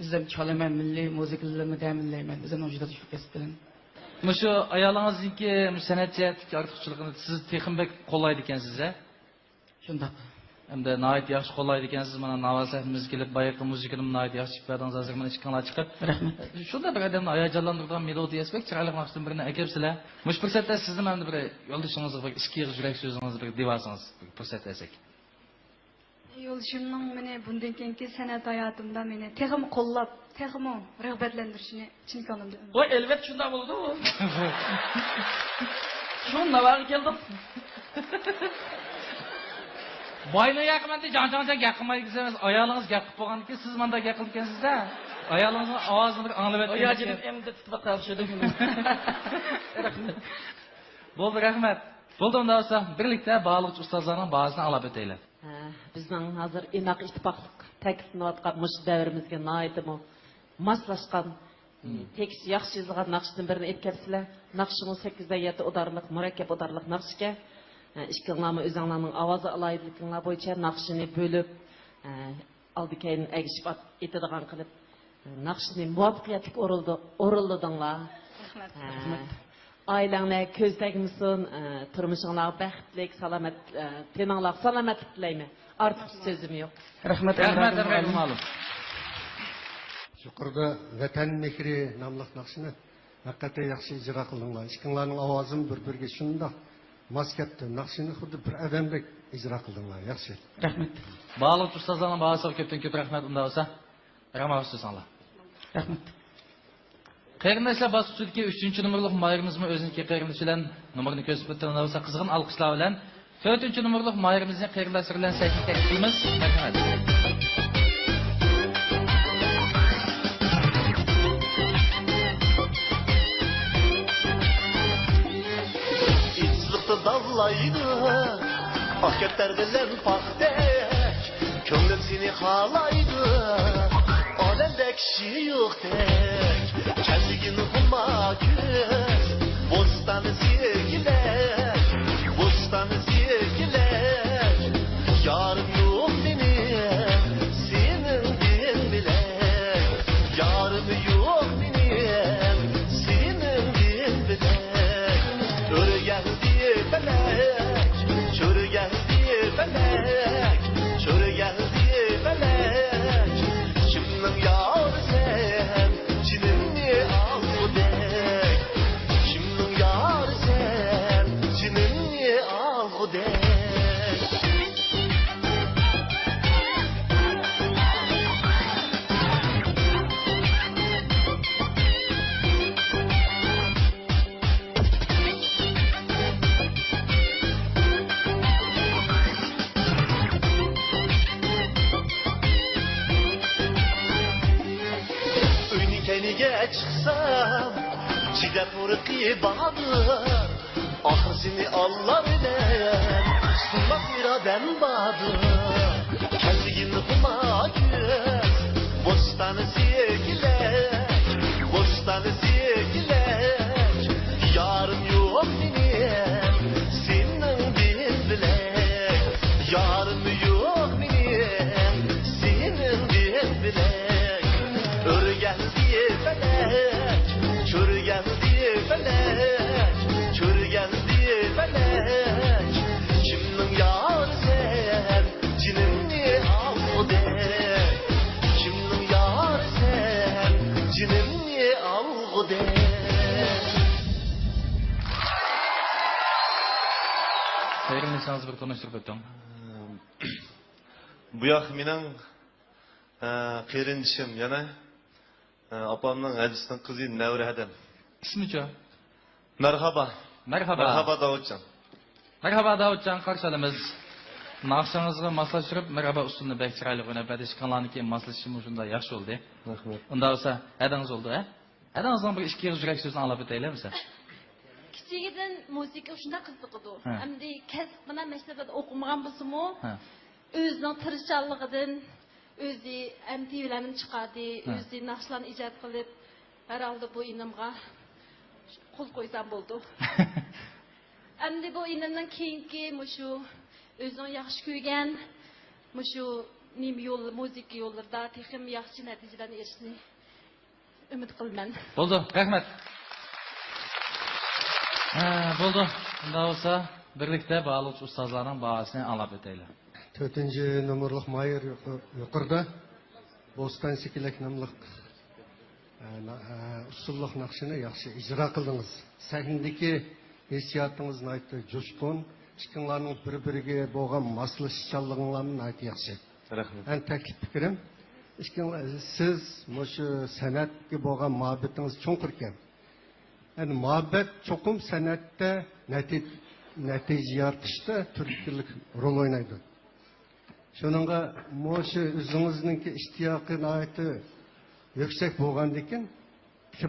O'zim chalaman, milliy musiqalarni ta'minlayman. O'zim juda shu kasb bilan. Shu ayolingizniki san'at jihatdagi ortiqchiligini siz texnik qo'llaydi ekansiz-a? Shunday. Hem de nait yaxşı qo'llaydi ekansiz. Mana Navasatimiz kelib, bayaqi muzikani nait yaxshi chiqib berdingiz. Hozir mana chiqqanlar chiqib. Rahmat. Shunda bir odamni hayajonlantirgan melodiyasi bek chiroyli naqshdan birini akapsizlar. Mush fursatda sizni mana bir yo'ldashingizga bir ikki yig'iz yurak so'zingizni bir devasangiz, bir fursat bersak. Yo'lishimning meni bundan keyingi san'at hayotimda meni texim qo'llab, texim rag'batlantirishini chin ko'nglimdan. Voy, elbet shunda bo'ldi u. Shunda var keldim. Boyni yaqinda jon-jonga gapirmaydi desamiz, ayolingiz gapirib bo'lganki, siz menda gapirib ekansiz-da. Ayolingizning ovozini bir anglab o'tgan. Oyajim endi tutib qolishdim. Bo'ldi, rahmat. Bo'ldi, unda bo'lsa birlikda bog'liqchi ustozlarning bahosini olib o'taylik. Bizning hozir inoq ittifoqlik ta'kidlanayotgan mush davrimizga noitimi moslashgan tekst yaxshi yozilgan naqshdan birini aytibsizlar. Naqshning 8-7 udarliq, murakkab udarliq naqshga ikkiңларны o'zinglarning ovozi alaydiliginglar bo'yicha naqshini bo'lib oldi-keyin agishib etadigan qilib naqshini muvaffaqiyatli o'rildinglar. Rahmat. Ailanglar ko'z tegmasin, turmushinglar baxtlik, salomat, teninglar salomatlik tilayman. Ortiq so'zim yo'q. Rahmat, ma'lum. Yuqorida Vatan mehri nomli naqshini haqiqatdan yaxshi ijro qildinglar. Ikkiңларның ovozim bir-biriga shundoq mos ketdi. Naqshini xuddi bir odamdek ijro qildinglar. Yaxshi. Rahmat. Bog'liqchi ustozlarning bahosiga ko'pdan-ko'p rahmat. Unda bo'lsa, rahmat sizlarga. Rahmat. Qarindoshlar bosqichidagi 3-numurlik mayrimizmi o'ziniki qarindosh bilan nomerni ko'rsatib o'tgan bo'lsa, qizg'in alqishlar bilan 4-numurlik mayrimizning qarindoshi bilan saytni taklifimiz. Marhamat. Dallaydı, aketler bilen paktek, könglim seni halaydı, alemde kişi yok tek, kendini bulma göz, bostanı sevgiler, yarın yok benim, senin din bile, yarın yok benim, senin din bile, öyle geldi. Çöre geldi felek, Şimdinin yarı sen, çinini al bu dek. Şimdinin yarı sen, çinini al bu dek. Çıksam, çiğdem vurukı badır, ahır seni Allah bilen, sunmak iradem badır. Kendini kuma göz, bostanı sevgiler, yarım yok benim, senin din bilek, yarım yok benim, senin din bilek, öyle geldi. Çör geldi felek, Kimnin yarı sen, cinini al o dek. Kimnin yarı sen, cinini al o dek. Sayırmışsınız bir konuşturup ötüm. Bu yak mening qarindishim yana apamning hadisning qizi Navra adam. İsmi-chi? Merhaba. Merhaba Davutcan. Merhaba Davutcan, qarşılamız. Naqshingizga moslashtirib, merhaba usulni bek chiroyli o'ynab berishganlarni keyin moslashishim shunda yaxshi bo'ldi. Rahmat. Unda bo'lsa, adingiz bo'ldi, ha? Adingizdan bir ikki yig'iz yurak so'zni olib o'taylikmi? Kichigidan musiqa shunda qiziqdi. Endi kasb bilan maktabda o'qimagan bo'lsa-mu, o'zining tirishchanligidan o'zi MTV'larni chiqardi, o'zi naqshlarni ijod qilib, herhalde bu inimga qo'l qo'ysam bo'ldi. Endi bu inimning keyingi mushu o'zing yaxshi ko'rgan mushu nim yo'l, musiqa yo'llarida texim yaxshi natijalarni erishishni umid qilaman. Bo'ldi, rahmat. Bo'ldi. Unda bo'lsa, birlikda bog'liqchi ustozlarning bahosini olib o'taylik. 4. numurluq Mayır yuqorida Bostan Sikilek namlıq usulluq naqshini yaxshi ijro qildingiz. Sahnadagi hissiyatınız naytı coşkun, ikinglarning bir-biriga bo'lgan moslashishchanliginglarni naytı yaxshi. Rahmat. Ben taklif fikrim, siz şu sanatga bo'lgan muhabbetingiz cho'nqir ekan. Yani muhabbet çokum sanatta natija yaratishda turkilik rol o'ynaydi. Şununla şu o'zingizningki ishtiyoqi naytı yüksek bo'lgandan keyin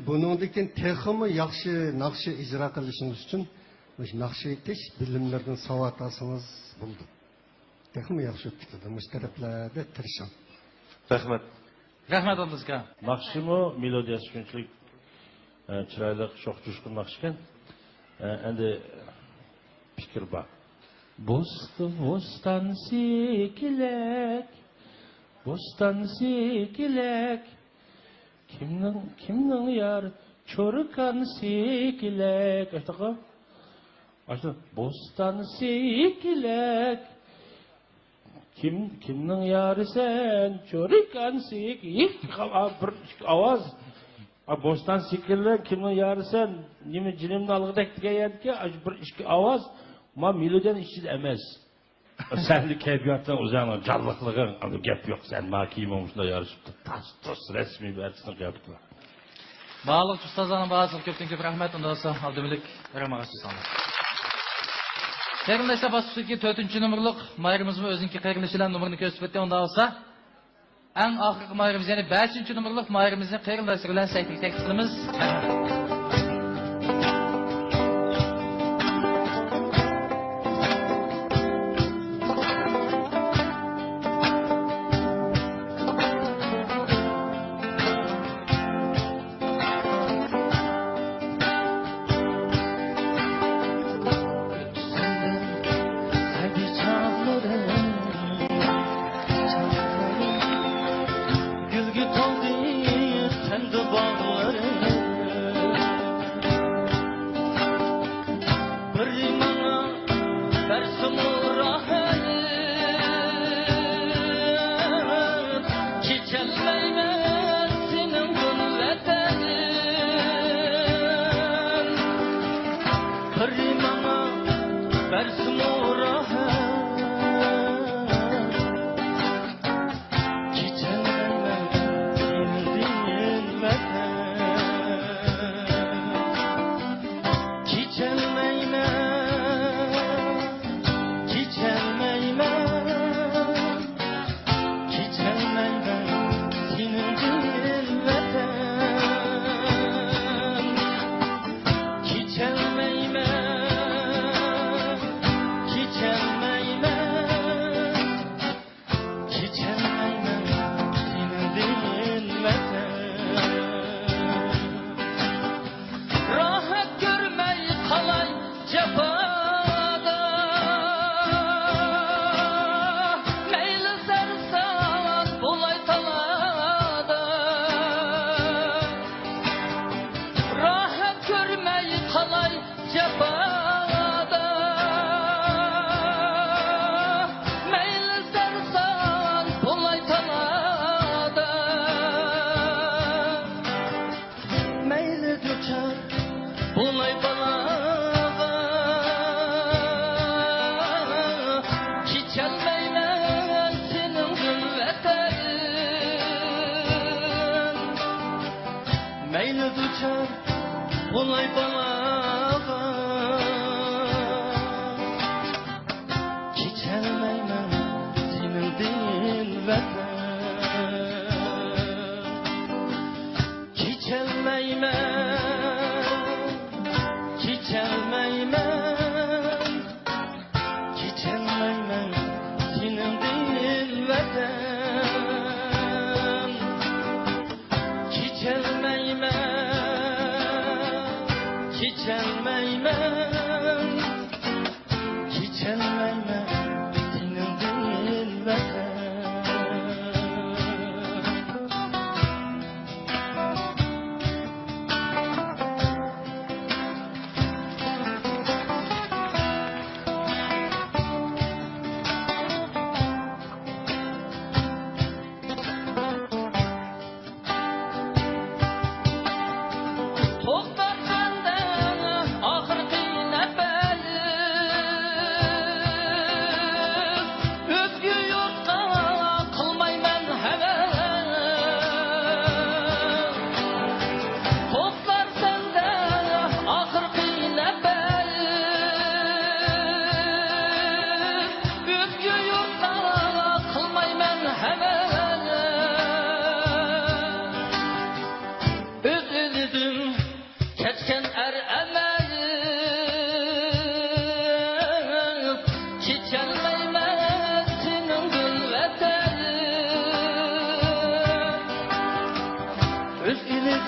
buningdan texmi yaxshi naqshi ijro qilishingiz uchun naqsh aytish bilimlardan savat olsangiz bo'ldi. Texmi yaxshi o'tdi. Mush taraflarda tirishing. Rahmat. Rahmat oldingizga. Naqshimi melodiyasi shunchalik chiroyli, sho'x jo'shqin naqsh ekan. Endi fikr bor. Bostan sikilek, bostan sikilek. Kimning yar cho'rikan sikilek. Aytaqa. Ayta bostan sikilek. Kimning yari sen cho'rikan sikilek. Bir ovoz. Bostan sikilek kimning yari sen nima jinimni alg'dak degayatki, bir ikki ovoz ma melodiyaning ichida emas. Senli kayfiyatdan o'zingning canlılıqliging, anda gap yo'q. Sen ma kiyiming shunday yarishibdi. Tas rasmiy bir artistning gapi. Ba'liq ustozlarning bazısı ko'pdan-ko'p rahmat. Undan so'ng Abdumalik Ramag'asi sanlar. Qarindoshlar bosqichidagi 4-numurliq mayrimizmi o'ziniki qarindoshlar numerini ko'rsatib o'tdi. Undan olsa, eng oxirgi mayrimiz, ya'ni 5-numurliq mayrimizni qarindoshlar bilan saytlik taklif qilamiz.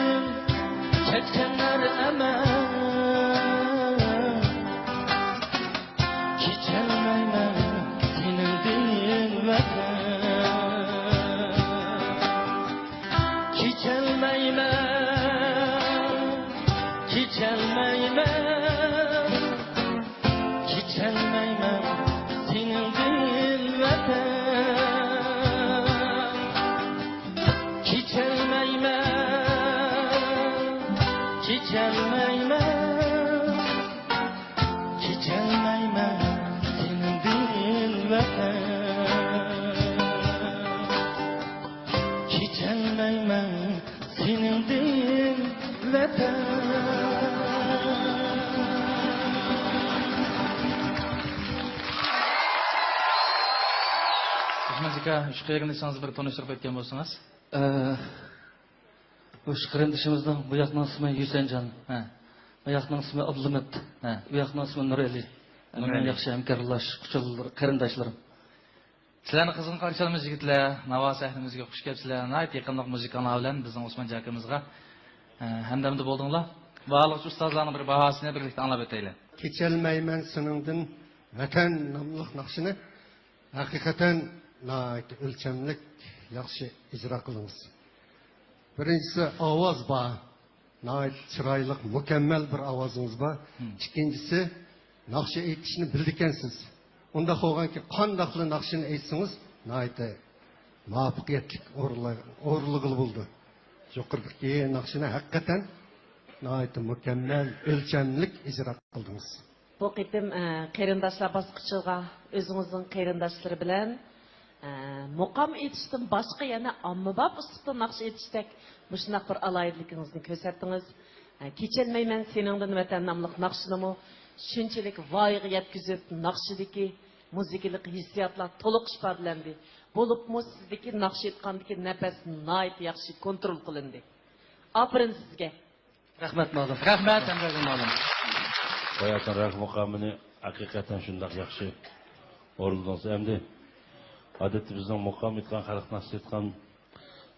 Özüm keçenler emen Keçelmeymen senin din vatan Keçelmeymen Keçelmeymen senin din vatan Keçelmeymen senin din vatan Keçelmeymen senin din vatan Muzika, üç kıyırındaysanız bir tanıştırıp etken bolsanız. Üç kıyırındayımızdan bu yakının ismi Yüsencan. Bu yakının ismi Abdülhamid. Bu yakının ismi Nureli. Benim yaxşı hemkarlaş, kıyırındaşlarım. Sizlarni qizg'in qarshilamiz yigitlar. Navo sahnamizga xush kelibsizlar. Nihoyat yaqinliq muzikalar bilan bizning Usmon akamizga hamdamda bo'ldinglar. Baliqchi ustozlarning bir bahosini birlikda anglab o'taylik. Keçelmeymen sınındın vatan namlıq naqşını hakikaten nait ölçemlik yaxşı icra kılınız. Birincisi avaz var. Nait çıraylık, mükemmel bir avazınız var. İkincisi naqşı eğitişini bildikensiz. Onda qo'ygan ki qandaqlı naqshini aytsangiz, nayta muvaffaqiyatli o'rinlig'i bo'ldi. Yuqoridagi naqshini haqiqatan nayta mukammal o'lchamlik ijro qildingiz. Bu qitim qarindoshlar bosqichiga o'zingizning qarindoshlari bilan muqam etishdan boshqa yana ommabop uslubda naqsh etishdek shunday bir aloyidligingizni ko'rsatdingiz. Kechelmayman seningdan vatan nomli naqshinimi shunchalik voyaga yetkazib naqshidagi muzikalik hissiyotlar to'liq ifodalandi. Bo'libmi sizdagi naqsh etgandagi nafas nihoyat yaxshi kontrol qilindi. Aferin sizga. Rahmat ma'lum. Rahmat ma'lum. Hayatın rak mukamını hakikaten şundak yaxşı oruldansa endi adeti bizden mukam etken, halk nasıl etken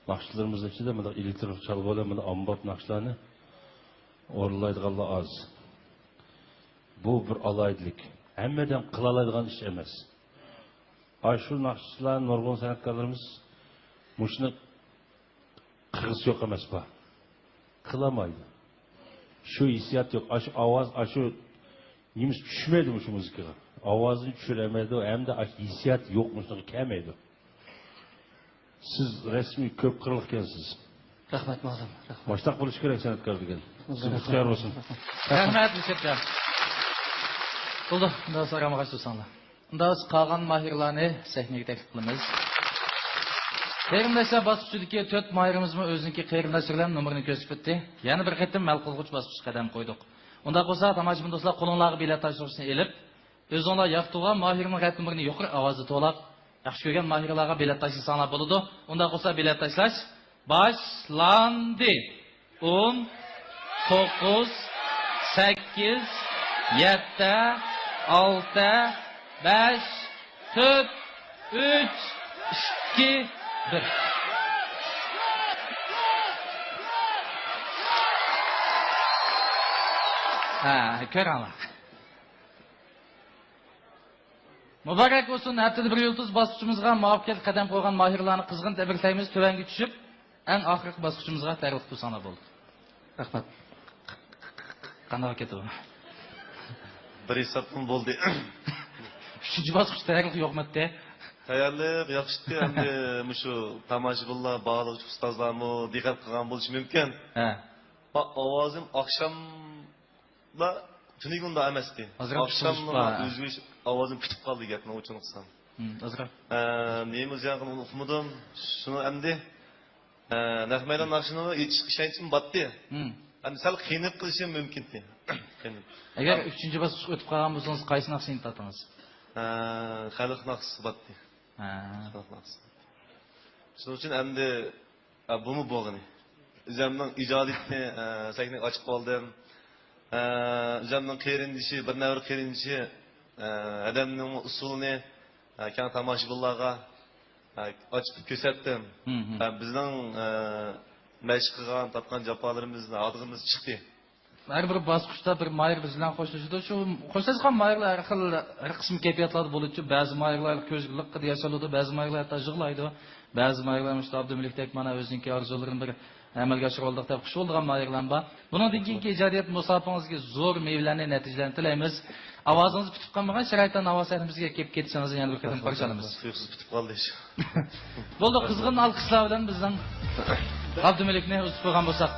nakşılarımızın içinde mi de elektrik çalgı olan mı da ambap nakşlarını orulaydıqanlar az. Bu bir alaydilik. Hemmeden kılalaydıgan iş emez. Şu nakşıların organ sanatkarlarımız muşunu kırgız yok emez ba. Kılamaydı. Şu hissiyat yok. Şu avaz, şu neymiş düşmedi bu şu müzikaya. Avazını düşüremedi hem de hissiyat yokmuş, kemeydi. Siz resmi köp kırılıkkensiz. Rahmet ma'lum. Baştak buluş gerek sanatkar degan. Siz xiyar olsun. Rahmat Müsetcan. Bo'ldi, unda so'ramaga so'zsanglar. Unda biz qolgan mahirlarni sahnaga taklif qilamiz. Qarindoshlar bosqichidagi 4 mahirimizmi o'ziniki qarindoshlar nomerini ko'rsatib o'tdi. Yana bir qatim mal qilg'ich bosqichga qadam qo'ydik. Unda bo'lsa, tomoshabin do'stlar qo'linglarga bilet tashishni elib, o'zinglar yoqtirgan mahirning raqam numerini yuqori ovozda to'lab, yaxshi ko'rgan mahirlarga bilet tashlasanlar bo'ladi. Unda bo'lsa bilet tashlash başlandı. 10 9 8 7 6 5 4 3 2 1. Ko'ranglar. Muborak bo'lsin, haftada bir yulduz bosqichimizga muvaffaqiyat qadam qo'ygan mahirlarni qizg'in tabriklaymiz. Tövanga tushib, eng oxirgi bosqichimizga tayyorlik qilsanglar bo'ldi. Rahmat. Qanday ketdi bu? Bir hisobim bo'ldi. 3-bosqich tayyorlik yo'qmi-da? Tayyorlik yaxshi, endi shu tomoshabinlar, baliqchi ustozlarmi diqqat qilgan bo'lishi mumkin. Ovozim oqshomda tunigunda emasdi. Oqshomda o'zgarish ovozim pitib qoldi gapni uchun qilsam. Azroq. Nima o'zim o'qimadim. Shuni endi nahmaydan naqshini ishonchim batdi. Endi sal qiynab qilishim mumkin. Agar 3-bosqich o'tib qolgan bo'lsangiz, qaysi naqshni tatdingiz? Xalq naqshi batdi. Shuning uchun endi buni bo'lgani. O'zimning ijodiyatni sakni ochib qoldim. O'zimning qerindishi, bir navr qerindishi, adamning usulini kan tomoshabinlarga ochib ko'rsatdim. Bizning meşk kılgan, tapkan japalarımızın adımız çıktı. Her bir basqıçda bir mayır bizden hoşlaşıdı. Şu hoşlaşkan mayırlar her xil qism kayfiyatlarda bo'luvchi. Ba'zi mayırlar ko'zgulik qilib yashaladi, ba'zi mayırlar tajig'laydi. Ba'zi mayırlar Mustafa Abdumlikdek mana o'ziniki orzularini bir amalga oshiroldik deb xush bo'lgan mayırlar bor. Bundan keyingi ijodiyat musofangizga zo'r mevlarni natijalarni tilaymiz. Ovozingiz bitib qolmagan sharoitdan ovozingizni kelib ketsangiz yana bir qadam qarshilamiz. Suyuqsiz bitib qoldi ish. Bo'ldi, qizg'in alqishlar bilan bizning Abdumlikni o'zib qo'ygan bo'lsak.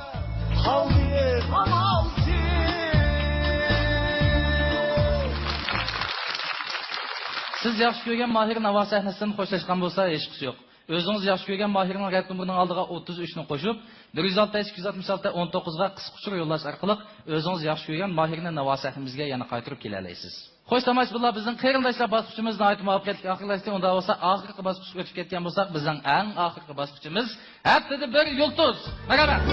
Siz yaxshi ko'rgan Mahir Navo sahnasidan xo'shlashgan bo'lsa, hech qisi yo'q. O'zingiz yaxshi ko'rgan Mahirning raqam numerining oldiga 33 ni qo'shib, 166-266-19 ga qisqa uchur yo'llash orqali o'zingiz yaxshi ko'rgan Mahirni Navo sahnamizga yana qaytarib kela olasiz. Xo'sh, tomoshabinlar, bizning qarindoshlar bosqichimiz nihoyat muvaffaqiyatli oxirlashdi. Unda bo'lsa, oxirgi bosqichga o'tib ketgan bo'lsak, bizning eng oxirgi bosqichimiz haftada bir yulduz. Marhamat.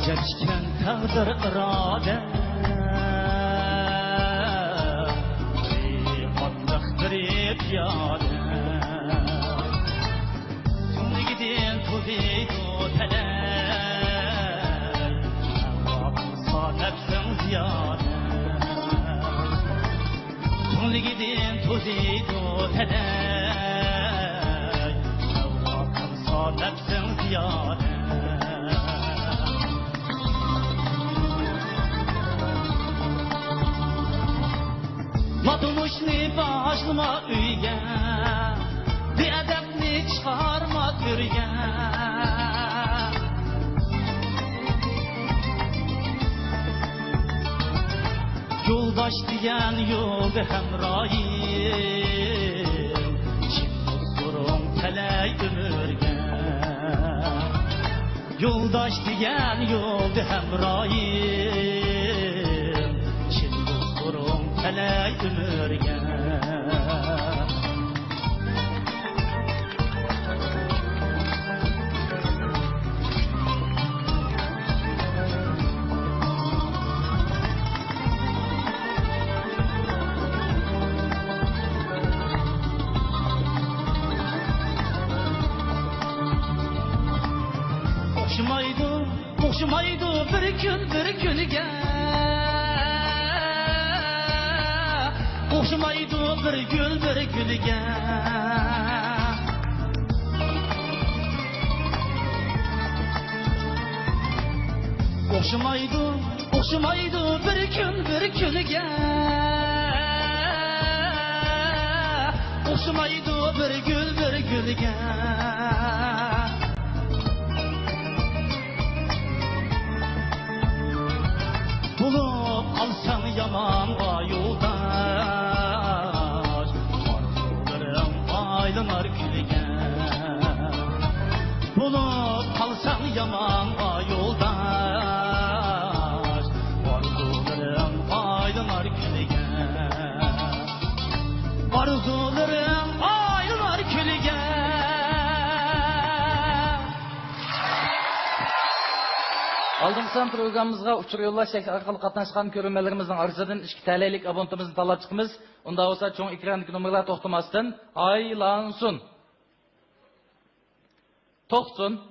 Geçken takdir irade Atlıktır piyade Tümlü gidin tuzeydu teler Vakısa nefsin ziyade Tümlü gidin tuzeydu teler Vakısa nefsin ziyade Matuluşni başlama üyge Biadabni çıkarma türge Yoldaş diyen yolda hemrahim Şimdi sorun teley ömürge Yoldaş diyen yolda hemrahim Şimdi sorun teley ömürge Hoşumaydı bir günge Hoşumaydı bir gülge Hoşumaydı bir günge Hoşumaydı bir gülge Bulup alsan yaman yoldaş Arzularım aylınar külge Bulup alsan yaman yoldaş Arzularım aylınar külge Arzularım aylınar külge Aldığımızdan programımızga uçur yollaş şekli arkalı katlaşkan görünmelerimizden arzudan 2 TL'lik abonetimizni talap çıkımız. Onda olsa çoğun ekrandaki numaralar toxtamasdan aylansın. Toxtsun.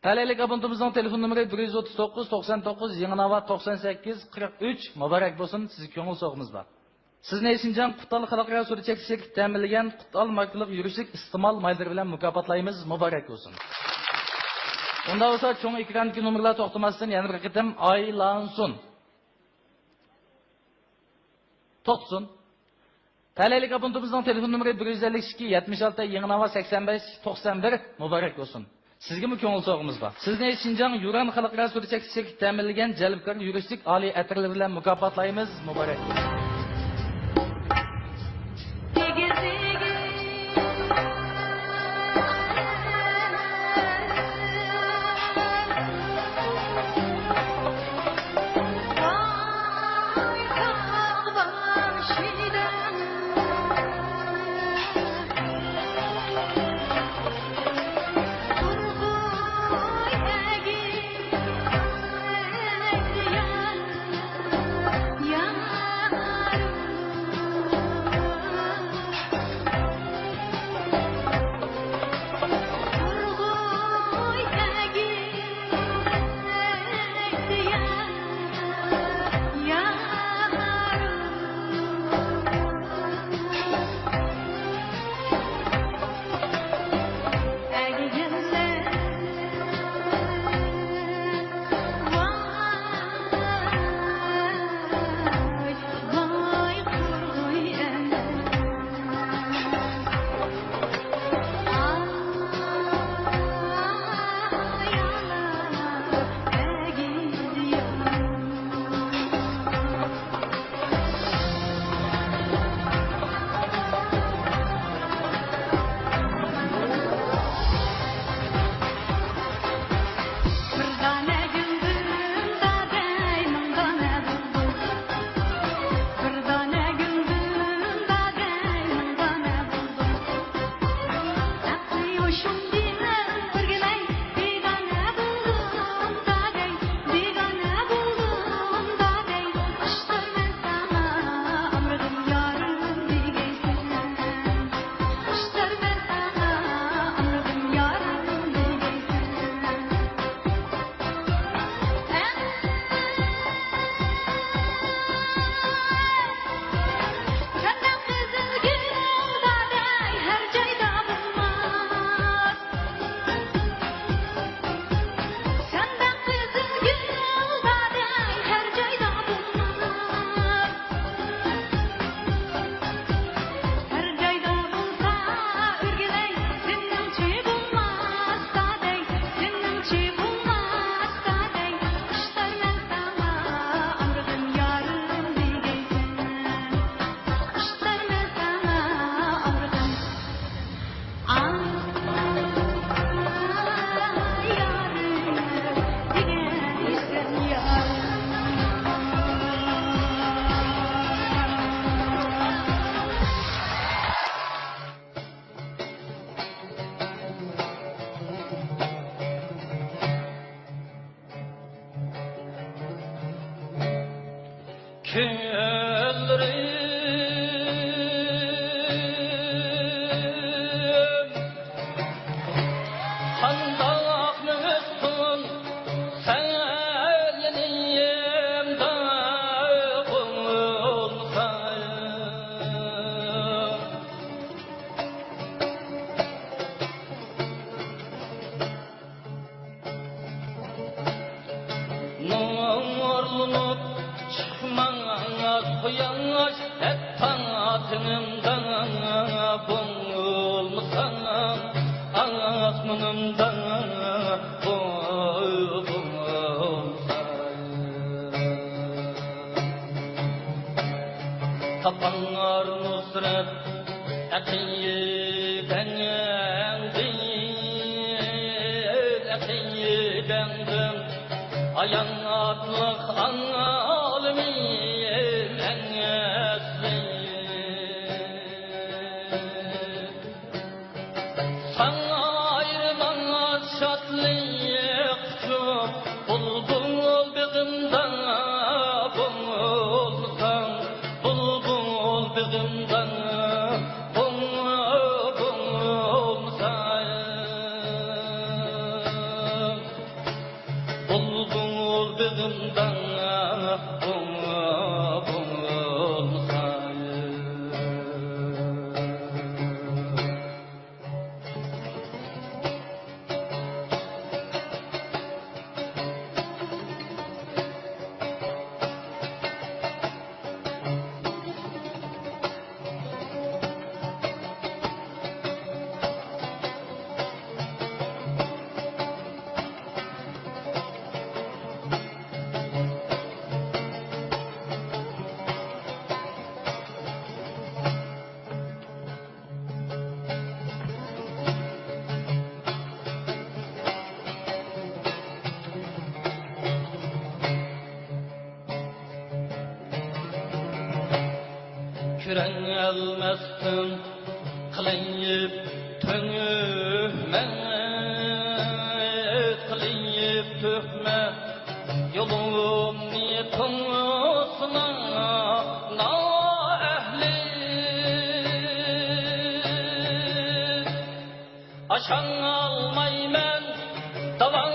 TL'lik abonetimizin telefon numara 139 99 Yanava 98 43 mübarek bolsun, sizi köngül soğumuz var. Sizni Esincan Quttal xalqaro suri cheksiz ta'minlangan Quttal markali yurishlik iste'mol mayllari bilan mukofotlaymiz, muborak bo'lsin. Unda bo'lsa cho'ng ekrandagi nomerlar to'xtamasdan yana bir qatam aylansin. To'xtsin. Talalik abonentimizning telefon nomeri 152 76 Yanava 85 91 muborak bo'lsin. Sizga mu ko'ngil so'g'imiz bor. Sizni Esincan Yuran xalqaro suri cheksiz ta'minlangan jalbkor yurishlik oliy atirlar bilan mukofotlaymiz, muborak bo'lsin. Ya Nurlanıp çıkmaz kuyaş hep tanatımdan bulmuşsan aklımdan bulmuşsan tapanlar nusret ekiyi bendim ekiyi bendim ayanatlık analimin engesli sana ayrılana şatlık çok bulbul begimden bulsan bulbul begimden bulbul begimden Küren elmezsin kılıyıp tönüme kılıyıp tökme yolum niyetin olsuna na ehli aşan almaymen davan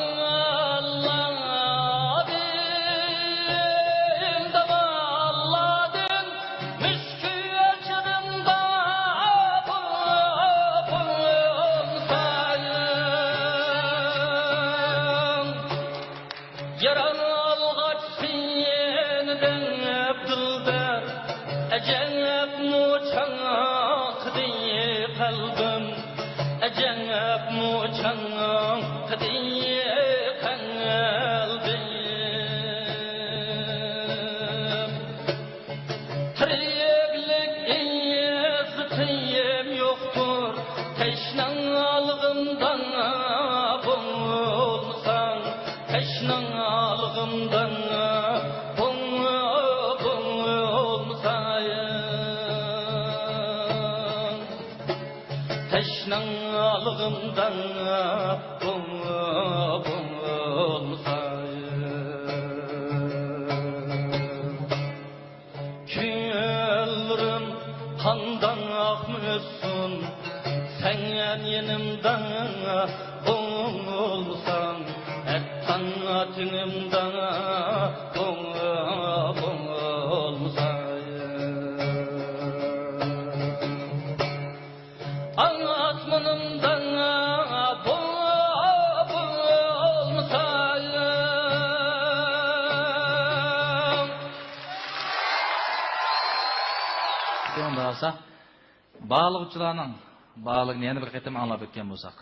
Cenab muçanım kadiye kalbim Tiriklik iyizitiyim yoktur Teşnan algımdan bulsan Teşnan algımdan bulsan Teşnan algımdan Küllürüm kandan akmışsın Sen yenimden bulsan Et tanatımdan bulsan Anlatmanımdan bulmasayım Onda olsa, bağlıqçılarning bağlığını yana bir qatam anglab o'tgan bo'lsak.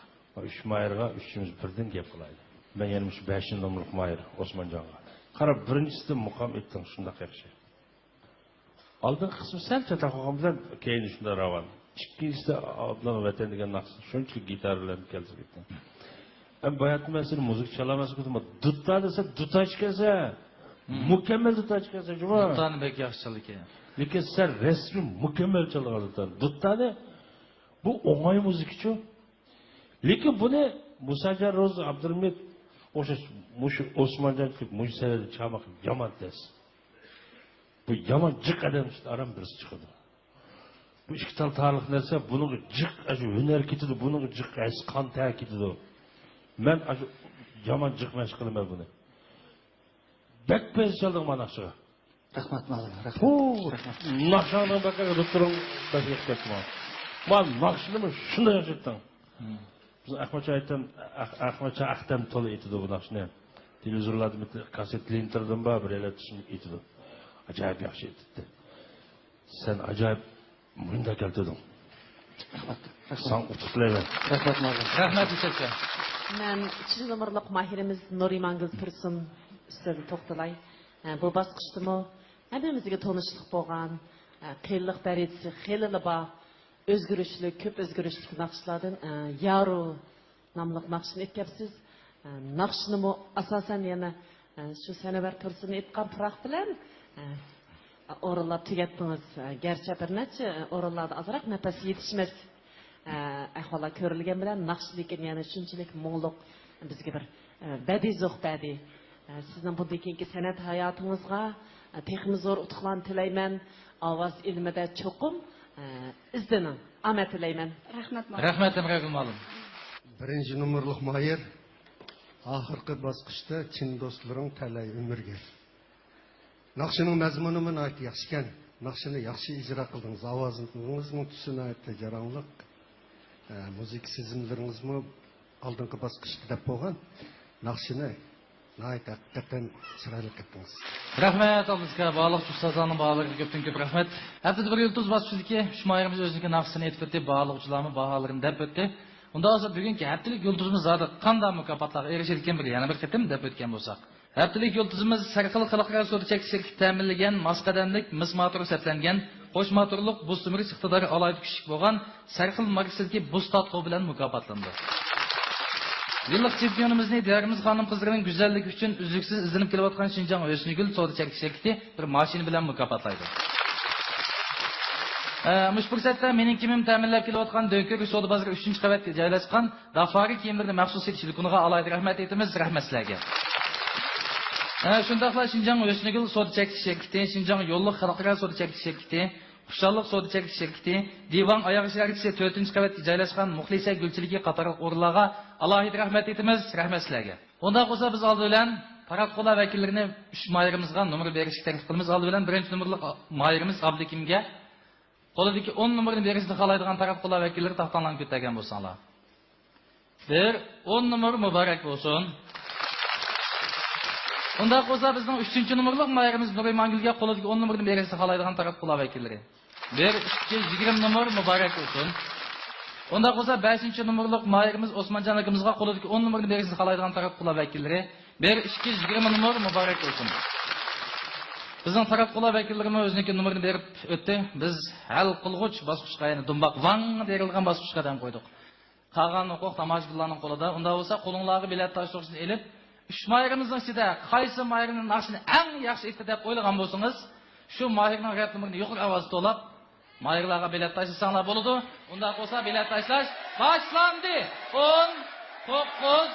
3 mayırga üçümüz birden gap kılaydı. Ben yani 5 numaralık mayır Osmancan'a. Qarab birincisi muqam ettin şundaq yaxshi. Aldığın kısmı sel çatak oğam bilen keyin şunda ravan. İkincisi de Ablan Vatan degan naqsi shuncha gitar bilan kelsa ketdi. Bayatın mesela müzik çalamaz ama dutta desa dutta chiqasa, mukammal dutta chiqasa juma. Duttani bek yaxshi chal ekan. Lekin sen resmi mukammal çalgan dutta. Duttani bu o'ng'ay muzikchi. Lekin buni Musajar Ro'z Abdurahmet o'sha Osmonjon mush saviyada chamaq yomon des. Bu yaman cık adam işte aram birisi çıkıdı. Bu iki tal tarih nerse bunun cık aşı hüner kitidi, bunun cık aşı kan ter kitidi. Ben aşı yaman cık meşgulüm bunu. Bekpez çaldım bana aşağı. Rahmat malım, rahmat. Nakşanın bakar doktorun başı yaklaştım. Ben nakşınımı şunda yaşattım. Biz Ahmetçe Ahtem tolu etidi bu nakşını. Televizorlarda kasetli intirdim ba bir ele düşün etidi. Acayip yaxşı etdi. Sen acayip bunda keltirdin. Sen utuqlayman. Rahmat malım. Rahmat Yusufcan. Ben 3 numaralık mahirimiz Nuriman Kız Tursun üstüne toxtalay. Bu basqıştımı hemimizge tanışlık bolğan, qiyinlik derecesi xeyli ba özgürüşlük, köp özgürüşlük naqşlardan Yaru namlıq naqşını etkepsiz. Naqşını asasen yana şu Seneber Tursun etqan pıraq bilen oralar tügettiniz. Gerçi bir neçe oralarda azırak nefes yetişmez. Ahvala körülgen bilen naqşlikin yani şunçilik moğluq bizge bir badi zoq badi. Sizin bu dekinki sanat hayatınızga texmi zor utuqlan tilayman. Avaz ilmide çoqum izdenin. Amet tilayman. Rahmat malım. Rahmat Emre malım. Birinci numaralık mahir ahırkı basqışta Çin dostlarım talay ömürger. Naqşının məzmununu ayet yaxşıken, naqşını yaxşı icra qıldınız. Avazınızın tüsünü ayette jaranlıq. Müzik sezimleriniz mi aldığınki basqışta dep bolğan. Naqşını ayet hakikaten çıraylı qıldınız. Rahmat Aldızga, bağlıq ustazlarının bağlarına köpten köp rahmet. Haftada bir yıldız basışıdaki şu mayırımız özünki naqşını etip ötdi, bağlıqçılarımın bağlarını dep ötdi. Ondan sonra bugünkü haftalık yıldızımız zaten qanday mukofotlarga erişirken bir yana bir qitim dep ötken bolsak. Haftalık yıldızımız Sarqıl Xalqaro Soda Çekişlik ta'minlagan masqadamlik mis motori seplangan qo'sh motorliq bus sumirish iqtidori alayda kuchlik bo'lgan Sarqıl Marksidagi bus tatqo bilan mukofotlandi. Yıllık çempiyonimizni diğerimiz hanım kızlarının güzellik için üzüksüz izlenip kelayotgan Şinjan O'snigul Soda Chekish şirkati bir mashina bilan mukofotlaydi. Mush fursatda mening kimim ta'minlab kelayotgan Dönkör Soda bozori 3-qavatga joylashgan Dafari kiyimlarni maxsus etishlikuniga alayda rahmat aytamiz, rahmat sizlarga. Shundaqla Şinjan O'snigul Soda Chekish şirkati, Şinjan Yo'lliq Xalqaro Soda Chekish şirkati, Xushalliq Soda Chekish şirkati, Divan Ayaq şirkati 4-qavatga joylashgan Muxlisa Gulchiligi qatorliq o'rinlarga alohida rahmat aytamiz, rahmat sizlarga. Undan bo'lsa biz oldi bilan Parat qo'la vakillarini 3 mayirimizga nomer berishga taklif qilamiz. Oldi bilan 1-nomerlik mayirimiz Abdikimga qo'lidagi 10 nomerni berishni xohlaydigan Parat qo'la vakillari taxtanlarni ko'targan bo'lsanglar. 10 nomer muborak bo'lsin. Undan bo'lsa bizning 3-nomerlik mayirimiz Nuriymangilga qo'lidagi 10 nomerni berishni xohlaydigan Parat qo'la vakillari. 220 nomer muborak bo'lsin. Ondan bo'lsa 5-nomerlik mayirimiz Osmonjon akamizga qo'lidagi 10 nomerni berishni xohlaydigan taraf qo'la vakillari 220 nomer muborak bo'lsin. Bizning taraf qo'la vakillarimiz o'ziniki nomerni berib o'tdi. Biz hal qilg'uch bosqichga, ya'ni dumboq vang derilgan bosqichga dan qo'ydik. Qolgan huquq tomoshabinlarning qo'lida. Unda bo'lsa qo'linglarga bilet tashishni elib, 3 mayirimizning ichida qaysi mayirning naqshini eng yaxshi etdi deb o'ylagan bo'lsangiz, shu mayirning rad nomerini yuqori ovozda to'lab mayırlarga bilet taşısanlar buludu. Ondan olsa bilet taşlaş başlandı. 10, 9,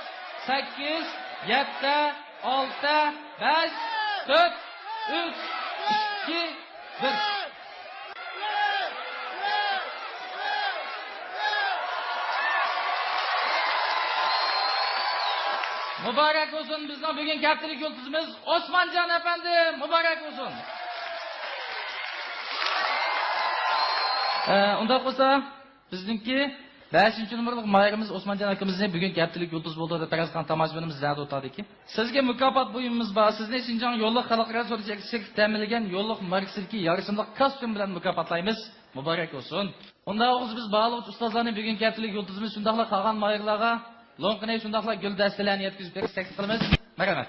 8, 7, 6, 5, 4, 3, 2, 1. Mübarek olsun bizden bugün haftalık yıldızımız Osmanjon efendi. Mübarek olsun. Undan bo'lsa bizningki 5-nomerlik mayirimiz Osmonjon akamizni bugun haftalık yulduz bo'ldi deb tarazgan tomoshabinimiz ziyada o'tadiki. Sizga mukofot buyumimiz bor. Sizni Şinjan Yo'lliq Xalqaro Soda Chekish shirkati ta'minlagan Yo'lliq Marksidagi yarışimliq kostyum bilan mukofotlaymiz. Muborak bo'lsin. Undan o'g'iz biz bog'liq ustozlarning bugun haftalık yulduzimiz shundaqla qolgan mayirlarga lo'nqini shundaqla gul dastalarni yetkazib berishni taklif qilamiz. Marhamat.